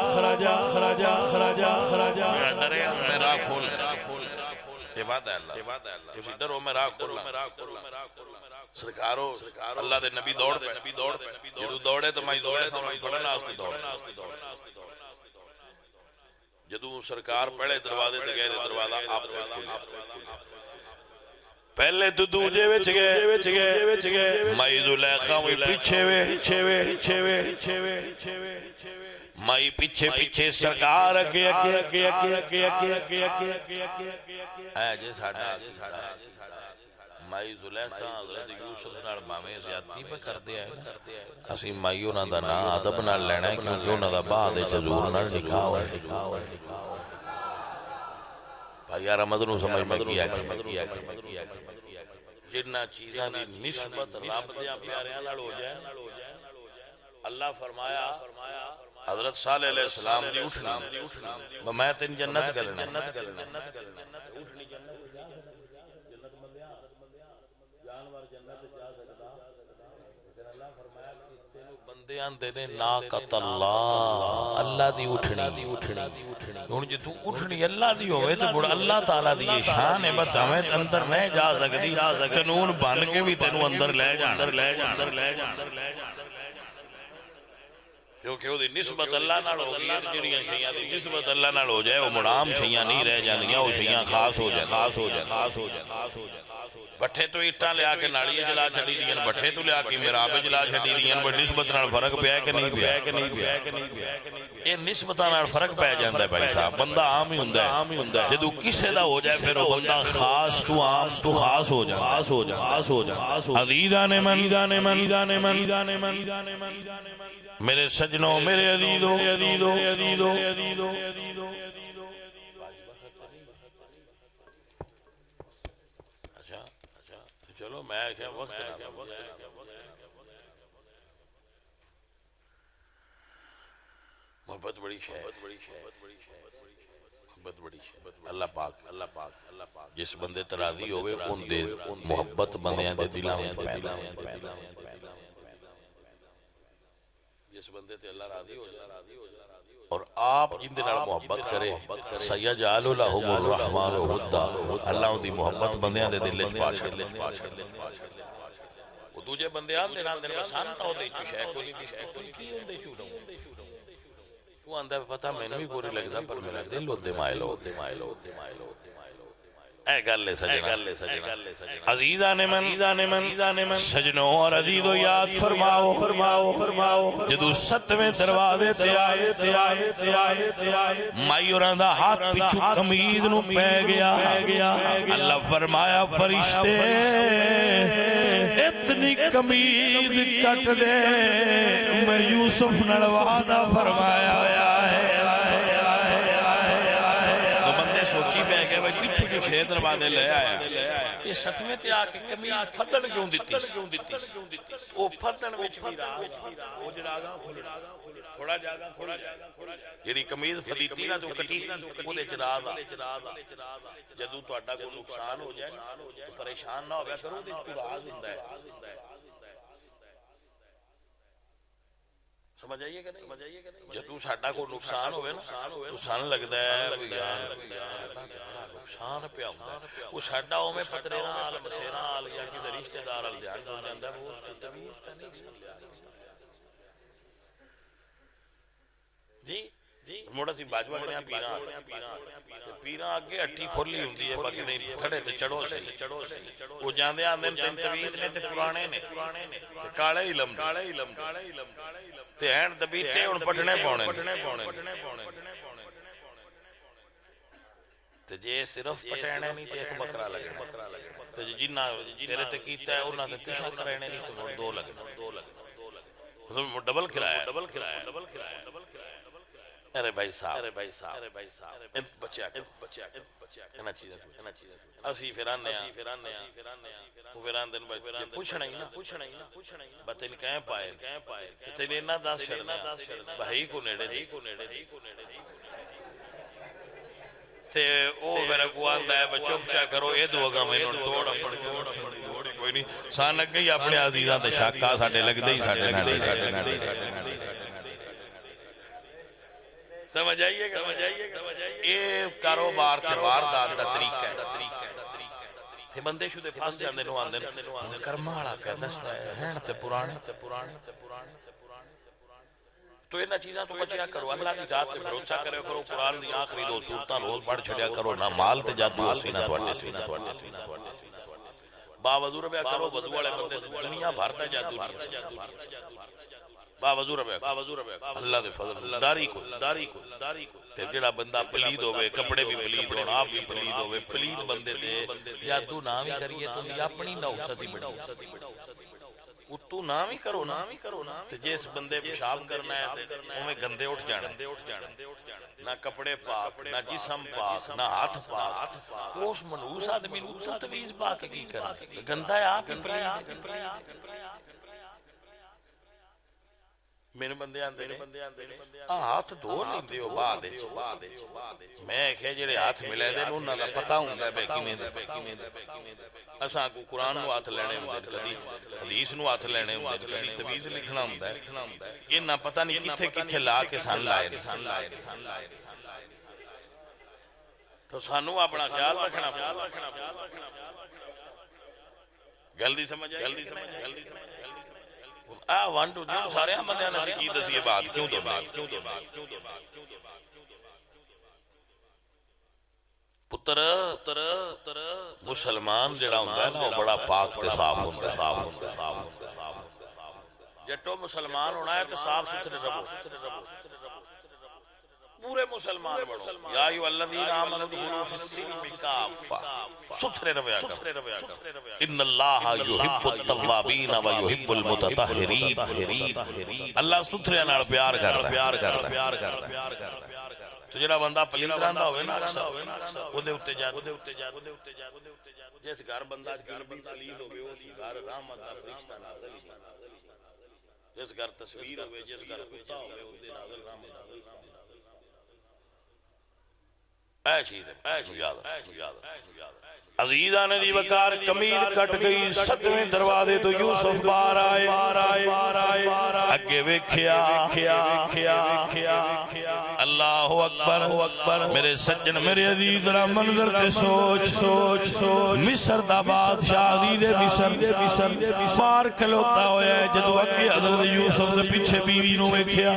میرا کھول یہ بات ہے اللہ کسی ڈرو میرا کھول سرکارو اللہ دے نبی دوڑ پہ جدو دوڑے تو میں دوڑے تھا پڑھنے آستے دوڑے جدو سرکار پڑھے دروازے سے گئے دروازہ آپ تو کھولیا پہلے تو دوجے وچ گئے مائی زلیخہ ہوئی پیچھے مائی پیچھے سرکار اگے جے ساڑھا مائی زلیخہ حضرت یوسف نال باویں زیادتی پہ کر دیا ہے اسی مائی انہاں دا نا عدب نال لینا ہے کیونکہ انہاں دا بعد حضور نال نکاح ہے بھائی رحمت نو سمجھ میں کیا جنہ چیزاں دی نسبت رب دیاں پیاریاں نال ہو جائے اللہ فرمایا حضرت صالح علیہ السلام دی اٹھنی میں تین جنت گلنا دینے ناقت اللہ دی اٹھنی ہون جی تو اٹھنی اللہ دی ہوئے تو بڑا اللہ تعالیٰ دی یہ شان ہے بس ہمیں اندر نہیں جا سکتی قانون بن کے بھی تینوں اندر لے جانا کیونکہ وہ دی نسبت اللہ نال ہو گئی جڑیاں شیاں دی نسبت اللہ نال ہو جائے وہ مڑام شیاں نہیں رہ جانیاں وہ شیاں خاص ہو جائے بٹھے تو اٹھا لیا کے ناڑی جلا چھڑی دیاں بٹھے تو لیا کے مراب جلا چھڑی دیاں بٹ نسبت نال فرق پہ ہے کہ نہیں پہ یہ نسبت نال فرق پہ جاندہ ہے بھائی صاحب بندہ عام ہی ہوندہ ہے جدو کسے دا ہو جائے پھر وہ بندہ خاص تو عام تو خاص ہو جائے عزیزان من میرے سجنوں میرے عزیزوں اچھا چلو میں کیا وقت محبت بڑی شے اللہ پاک جس بندے تراضی ہوئے ان دے محبت بندیاں دے دلوں میں پیدا جس بندے تے اللہ راضی ہو جائے اور آپ جن دے نال محبت کرے سیجعل لہم الرحمن ودا اللہ دی محبت بندیاں دے دل وچ پا چھڑے وہ دوجے بندے آن دے نال دے پسند ہو دے چ شے کوئی کی ہوندے چوڑا وہ آندا پتہ مینوں بھی بری لگدا پر میرا دل لودے مائلو اے گل سجنا عزیزان من سجنوں اور عزیزو یاد فرماؤ جدو ستویں دروازے تے آئے مائیوراں دا ہاتھ پچھو قمیض نو پہ گیا اللہ فرمایا فرشتے اتنی قمیض کٹ دے میں یوسف نال وعدہ فرمایا تو بندے سوچی پہ گئے بھائی پچھو 6 دروازے لے آیا تے 7ویں تے آ کے قمیض پھدن کیوں دتی او پھدن وچ بھی راز او جڑا تھوڑا جاگا جڑی قمیض فدیتی نا تو کٹی او دے چ راز جدوں تہاڈا کوئی نقصان ہو جائے تو پریشان نہ ہویا کرو دے کوئی راز ہوندا ہے سمجھ آئیے کہ نہیں جدوں ساڈا کوئی نقصان ہوئے نا تو سان لگدا ہے یار نقصان پیا ہوندا ہے وہ ساڈا اوویں پترے نال مسیراں نال یا کسے رشتہ دار نال دھیان ہو جاندا ہے وہ تمیز تے نہیں جی موڑا سی باجوا کریا پیراں اگے ہٹی کھولی ہوندی ہے باقی نہیں تھڑے تے چڑھو سے وہ جاندے آندے تین تمیز نے تے پرانے نے تے کالے علم تے ہن دبیتے ہن پٹنے پاونے تے جے صرف پٹنے نہیں تے ایک بکرا لگنا تے جنہ تیرے تے کیتا ہے انہاں تے پیچھے کرنے نہیں تے دو لگنا ڈبل کرایہ ارے بھائی صاحب بچیا کہنا چیز اسی پھر آنے وہ پھر آن دن پوچھنا ہی نا بتن کہیں پائے تین اینا دس شڑنا بھائی کو نیڑے دی تے او میرا کو آندا ہے بچو پچا کرو اے دو گا میں توڑ کوئی نہیں سان لگ گئی اپنے عزیزاں تے شاکا ساڈے لگ دے ساڈے سمجھ آئیے اے کاروبار تے واردات دا طریقہ ہے تے بندے شدے پھنس جاندے نو آندے کرما والا کہ دسدا ہے ہن تے پرانے تو انہاں چیزاں تو بچیا کرو اللہ دی ذات تے بھروسہ کرے کرو قرآن دی آخری 2 سورتاں روز پڑھ چھڑیا کرو نہ مال تے جادو اسی نہ تواڈے با وضو ربیا کرو وضو والے بندے دنیا بھر دا جادو نہیں با وضو ربیا اللہ دے فضل داری کو تے جڑا بندہ پلید ہوے کپڑے بھی پلید ہون آپ بھی پلید ہوے پلید بندے تے جادو نہ وی کریے تو اپنی نوست ہی بڑی اتو نہ بھی کرو تے جس بندے پیشاب کرنا ہے اوویں گندے اٹھ جانا نہ کپڑے پاک نہ جسم پاک نہ ہاتھ پاک اس منوس آدمی نو تمیز پاک کی کرنا گندا ہے آپ پلید میرے بندے آندے ہاتھ دھو لیندے ہو بعد میں کہ جڑے ہاتھ ملے دے انہاں دا پتہ ہوندا ہے کیویں اساں کو قرآن نو ہاتھ لینے ہوندے کدی حدیث نو ہاتھ لینے ہوندے کدی تویز لکھنا ہوندا ہے انہاں پتہ نہیں کتھے لا کے سن لائے تو سانو اپنا خیال رکھنا جلدی سمجھ وان ٹو جو سارے بندیاں نے کی دسی یہ بات کیوں دو پتر مسلمان جڑا ہوندا ہے نا وہ بڑا پاک تے صاف ہوندا ہے جٹو مسلمان ہونا ہے تے صاف ستھرے رہو پورے مسلمان بڑھو یا ایھا الذین آمنوا ادخلوا فی السلم کافہ ستھرے رویا کرو ان اللہ یحب التوابین و یحب المتطہرین اللہ ستھرے نال پیار کردا تو جڑا بندہ پلید رہندا ہوے نا او دے اوتے جا جس گھر بندہ جنبی پلید ہوے اس گھر رحمت دا فرشتہ نازل جس گھر تصویر ہوے جس گھر کتا ہوے او دے نازل رحمت اے چیز ہے یاد عزیزان دی وقار کمیل کٹ گئی 7ویں دروازے تو یوسف باہر آئے اگے ویکھیا اللہ اکبر میرے سجن میرے عزیز ذرا منظر تے سوچ مصر دا بادشاہ عزیز مصر مار کھلوتا ہویا ہے جدو اگے حضرت یوسف دے پیچھے بیوی نو ویکھیا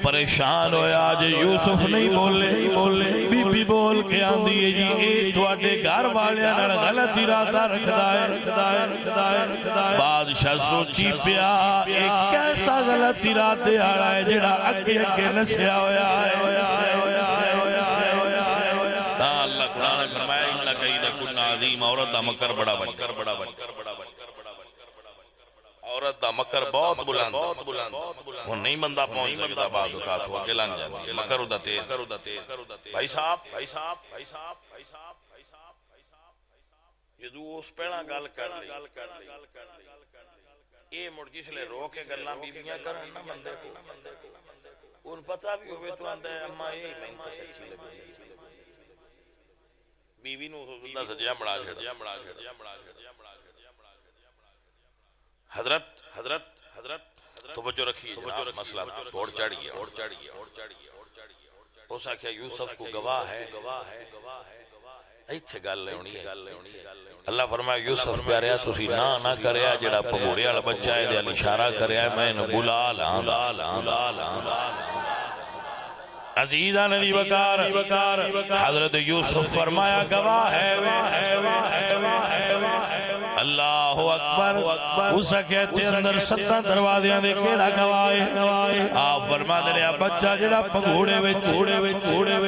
پریشان ہویا جے یوسف نہیں بولے بی بول کے آندی ہے جی اے تواڈے گھر والیاں نال غلط ارادہ رکھدا ہے بادشاہ سوچی پیا ایک کیسا غلط ارادے والا ہے جڑا اگے نسیا ہویا ہے اللہ قرآن نے فرمایا ان کید کن عظیم عورت دا مکر بڑا بن عورت عورت دا مکر بہت بلند وہ نہیں بندہ پہنچ سکتا بعد اوقات وہ اگے لنگ جاتی ہے مکر دا تیز بھائی صاحب جدو اس پیڑا گل کر لی یہ مڑ جس لئے رو کے گلاں بیبیاں کرن نا بندے کو ان پتہ بھی ہوئے تو آندہ ہے اممہ یہ میں انتا سچی لگی بیوی نو اللہ سجیہ مڑا چھڑ حضرت توجہ رکھیے جناب مسئلہ توڑ چڑھئے اس آکھیا یوسف کو گواہ ہے ایتھے گل لے ہونی ہے اللہ فرمایا یوسف پیاریا تسی نہ کریا جڑا پگوڑے والا بچہ ہے دے اشارہ کریا میں نے بلا عزیزہ نبی وقار حضرت یوسف فرمایا گواہ ہے اللہ اکبر اسا کہتے اندر 7 دروازیاں دے کیڑا گواہ آپ فرما دے رہا بچہ جڑا پگوڑے وچ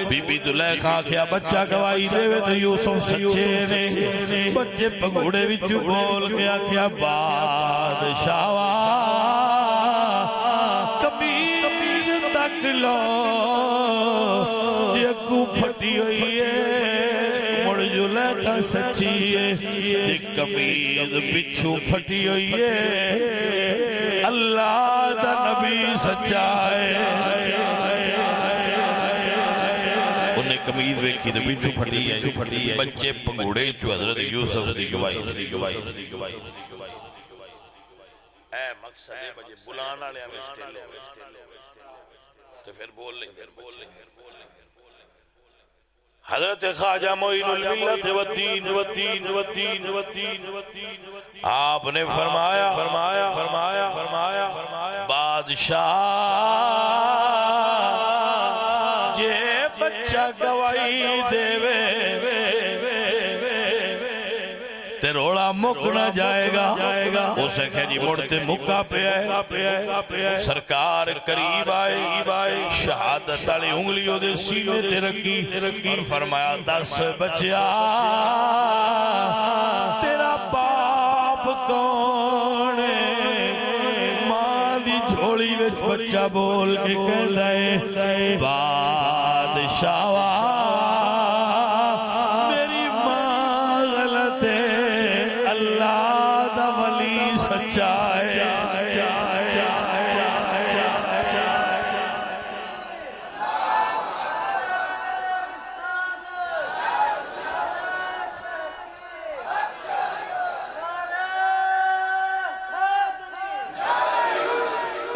بی بی زلیخا کیا بچہ گواہی دے وے تو یوسف سچے نے بچے پگوڑے وچ بول گیا کیا بادشاہ کمیز تک لو یکو پھٹی ہوئی ہے مڑ زلیخا سچی ہے کمیز پچھو پھٹی ہوئی ہے اللہ دا نبی سچا ہے انہیں کمیز ویکھی تو پچھو پھٹی ہے بچے پگوڑے چو حضرت یوسف دی گواہی اے مقصد ہے بجے بلانا لیا ویسٹے لو تو پھر بول لیں حضرت خواجہ معین الملت والدین آپ نے فرمایا بادشاہ جے بچہ گواہی دے تے روڑا مک نہ جائے گا اسے کہ جی مڑتے مکہ پہ آئے سرکار قریب آئے شہادت علی انگلیوں دے سینے تے رکھی اور فرمایا 10 بچیا تیرا باپ کون ہے ماں دی جھوڑی میں بچہ بول کے کہہ لائے بادشاہ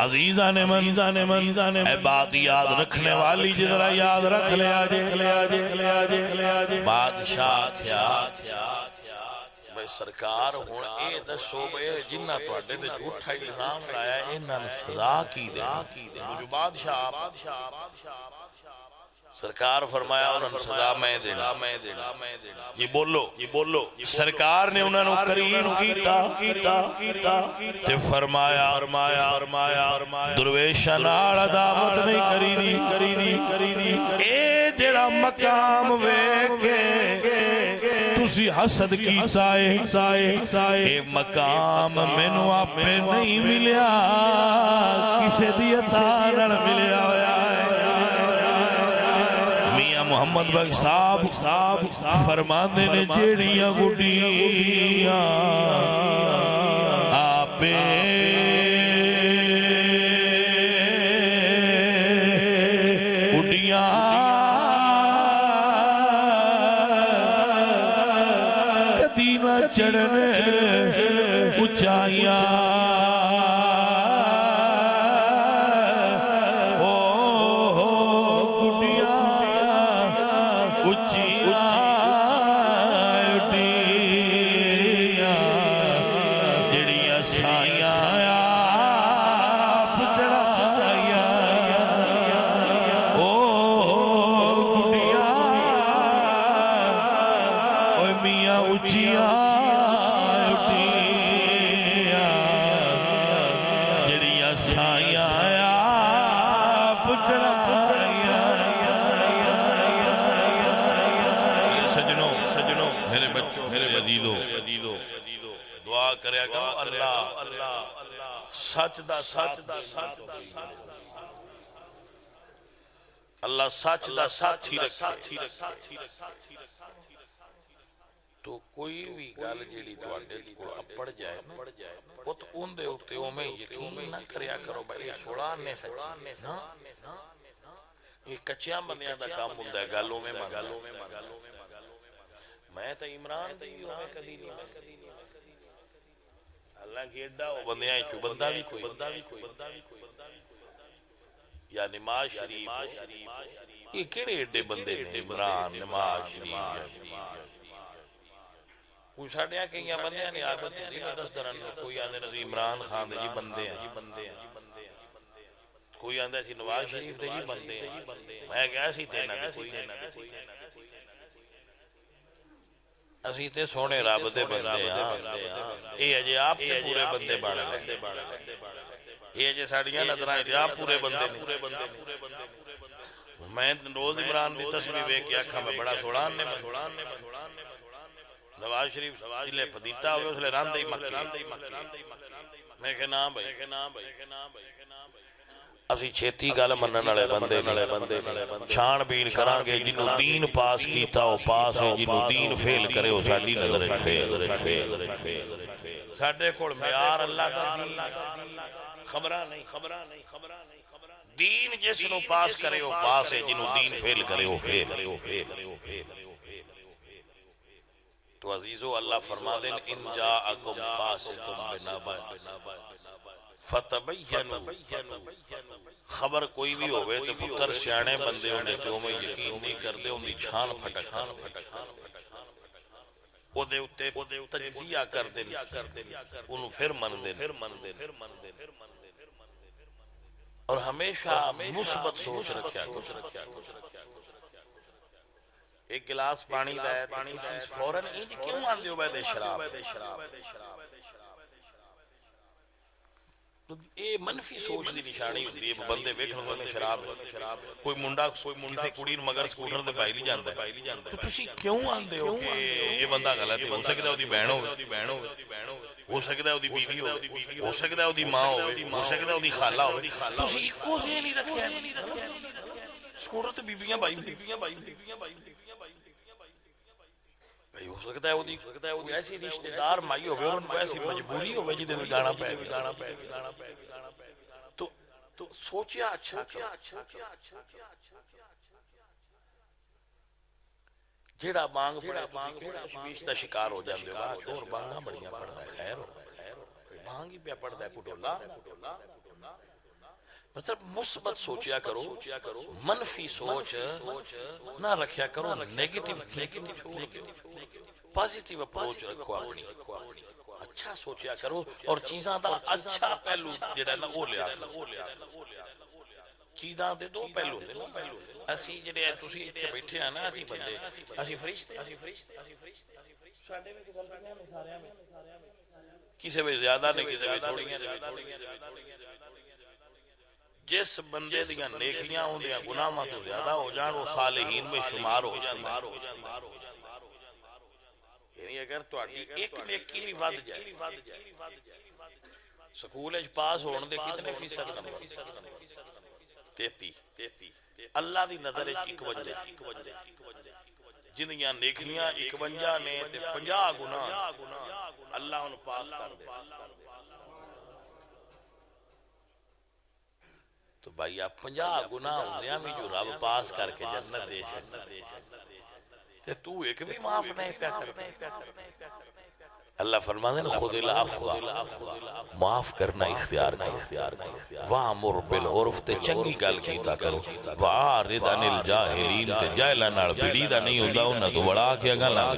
عزیزان من اے بات یاد رکھنے والی جدرہ یاد رکھ لے آجے بادشاہ کیا بھئی سرکار ہون اے دسو بے جنہ تو اڈے دے جھوٹا الزام لایا ہے انہاں سزا کی دے مجھو بادشاہ سرکار فرمایا انہوں سزا میں دینا یہ بولو سرکار نے انہوں کریم کیتا تے فرمایا درویشہ نال عداوت نہیں کری دی اے جڑا مقام ویکے تسی حسد کیتا ہے اے مقام مینو آپ میں نہیں ملیا کسے دی عطا نہ ملیا محمد بھائی صاحب فرماندے نے جیڑیاں گھڑیاں آپے گھڑیاں کدی نہ چڑھنے اچھائیاں جڑیاں سائیاں سچ دا سچ اللہ سچ دا ساتھ ہی رکھے تو کوئی بھی گل جیڑی تواڈے کول اپڑ جائے پت اون دے اوتے اوویں یقین نہ کریا کرو بھائی سوڑا نے سچی نا یہ کچیاں بندیاں دا کام ہوندا ہے گل اوویں میں تے عمران دی اوویں کدی نہیں اللہ کی ایڈا وہ بندیاں چ بندہ بھی کوئی یا نماز شریف یہ کیڑے ایڈے بندے نے عمران نماز شریف کوئی ساڈیاں کئی بندیاں نے عادت ہوندی ہے دس درن کوئی آندے نے عمران خان دے جی بندے ہیں کوئی آندا سی نواز شریف دے جی بندے ہیں میں کہا سی تے نہ کوئی نہیں اسی تے سونے رب دے بندے ہاں اے اجے آپ تے پورے بندے بن گئے اے اجے ساڈیاں نظراں تے آپ پورے بندے میں روز عمران دی تصویر ویکھ کے آکھاں میں بڑا سوڑان نے نواز شریف جلے پدیتا ہوئے اس لئے راندے ہی مکی میں کہ نا بھائی اسی چھیتی گل منن والے بندے چھان بین کران گے جنوں دین پاس کیتا او پاس ہے جنوں دین فیل کرے او ساڈی نظر فیل ساڈے کول معیار اللہ دا دین خبراں نہیں دین جس نو پاس کرے او پاس ہے جنوں دین فیل کرے او فیل تو عزیزو اللہ فرما دیں ان جاءکم فاسق بنبأ فتبینوا خبر کوئی بھی ہوئے تو پتر سیانے بندے ہونے تو میں یقین نہیں کردے ان دی چھان پھٹک او دے اتے تجزیہ کر دیں انہوں پھر من دیں اور ہمیشہ مثبت سوچ رکھیا ایک گلاس پانی دا ہے تسی فوراں انج کیوں آندے ہو بے شراب یہ منفی سوچ دی نشانی ہوتی ہے بندے ویکھن گے شراب کوئی منڈا کسی کڑی مگر سکوٹر تے پائی لی جاندا ہے تو تسی کیوں آندے ہو کہ یہ بندہ غلط ہے ہو سکتا ہے اودی بہن ہو سکتا ہے اودی بیوی ہو سکتا ہے اودی ماں ہو سکتا ہے اودی خالہ ہو تسی اکو ذہن ہی رکھیا سکوٹر تے بیبیاں بائی ہو سکتا ہے وہ ایسی رشتہ دار مائی ہوئے اور ان کو ایسی مجبوری ہوئے جی دن جانا پہ تو سوچیا اچھا جیڑا مانگ پڑے تشویش دا شکار ہو جاندے ہو چھوڑ مانگا بڑیاں پڑھتا ہے خیر ہو مانگی پہ پڑھتا ہے پٹولا مطلب مثبت سوچیا کرو منفی سوچ نہ رکھیا کرو نیگیٹیو پازیٹیو اپروچ رکھو اپنی اچھا سوچیا کرو اور چیزاں دا اچھا پہلو جڑا نا وہ لیا چیزاں دے دو پہلو اسی جڑے تسی ایتھے بیٹھے ہیں نا اسی بندے اسی فرشتے ساڈے وچ غلطیاں نے سارے میں کسے وچ زیادہ نہیں کسے وچ تھوڑیاں جس بندے دیاں نیکیاں ہوندیاں گناہاں تو زیادہ ہو جان وہ صالحین میں شمار ہو جاندا یعنی اگر تہاڈی ایک نیکی بھی ود جائے سکول وچ پاس ہون دے کتنے فیصد نمبر 33 اللہ دی نظر وچ 51 جنیاں نیکیاں 51 نے تے 50 گناہ اللہ ان پاس کر دے تو بھائی آپ 50 گناہ ہوندیاں میں جو رب پاس کر کے جنت دے تے تو ایک بھی معاف نہیں پیا کرتا اللہ فرماتے ہیں خود العفو معاف کرنا اختیار کا وَأْمُرْ بِالْعُرْفِ تے چنگی گل کیتا کرو وَأَعْرِضْ عَنِ الْجَاهِلِينَ تے جاہلاں نال بھڑیدا نہیں ہوندا انہاں تو بڑا کے گلاں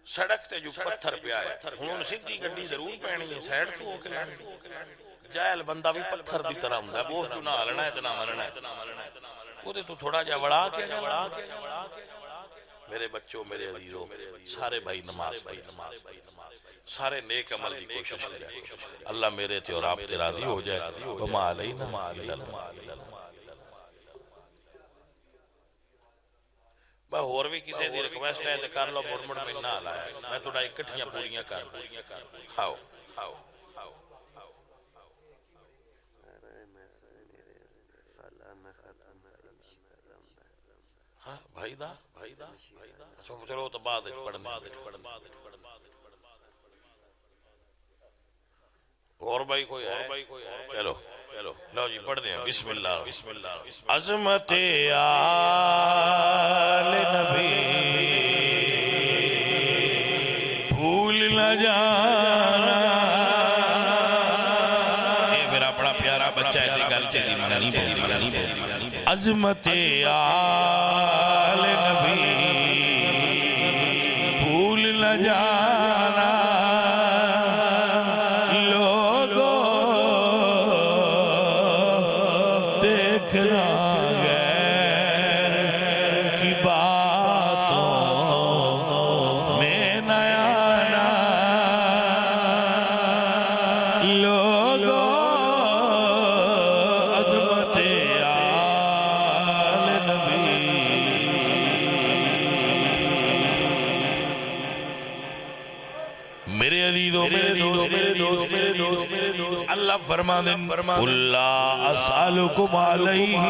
سڑک تے جو پتھر پہ آیا ہن سیدھی گڈی ضرور پینی ہے سائیڈ تو ہو کے جاہل بندہ بھی پتھر دی طرح ہوندا ہے بوجھ تو نہ ہلنا ہے تے نہ مرنا ہے اودے تو تھوڑا جا وڑا کے میرے بچوں میرے عزیزوں سارے بھائی نماز سارے نیک عمل کی کوشش کریں اللہ میرے تے اور آپ تے راضی ہو جائے وما علینا بس اور بھی کسی دی ریکویسٹ ہے تے کر لو مرمڑ میں نہ لایا میں تھوڑا اکٹھیاں پوریاں کر ہاؤ ہاؤ ہاں بھائی دا چلو تو بعد پڑھنا اور بھائی کوئی ہے چلو لو جی پڑھ دیں بسم اللہ عظمت آل نبی بھول نہ جانا یہ میرا بڑا پیارا بچہ ہے گل چلی میں نہیں بولتی عظمت آل نبی بھول نہ جانا اللہ فرمانے قُلْ لَا أَسْأَلُكُمْ عَلَيْهِ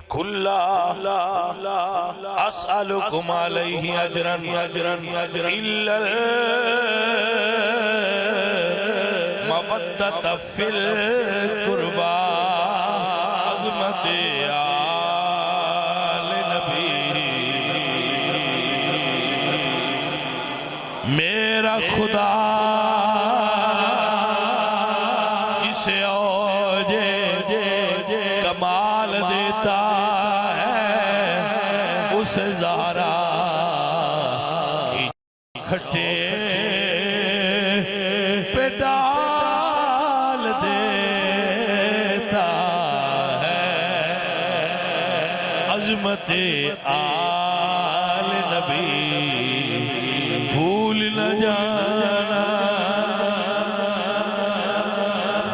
قُلْ لَا أَسْأَلُكُمْ عَلَيْهِ أَجْرًا إِلَّا الْمَوَدَّةَ فِي الْقُرْبَى عظمت آل نبی میرا خدا جسے اوجے کمال دیتا ہے اسے زہرا کی کھٹے پہ ڈال دیتا ہے عظمت آل نبی بھول نہ جانا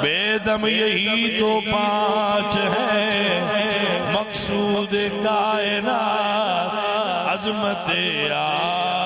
بے دم یہی تو پانچ ہے مقصود کائنات عظمت آل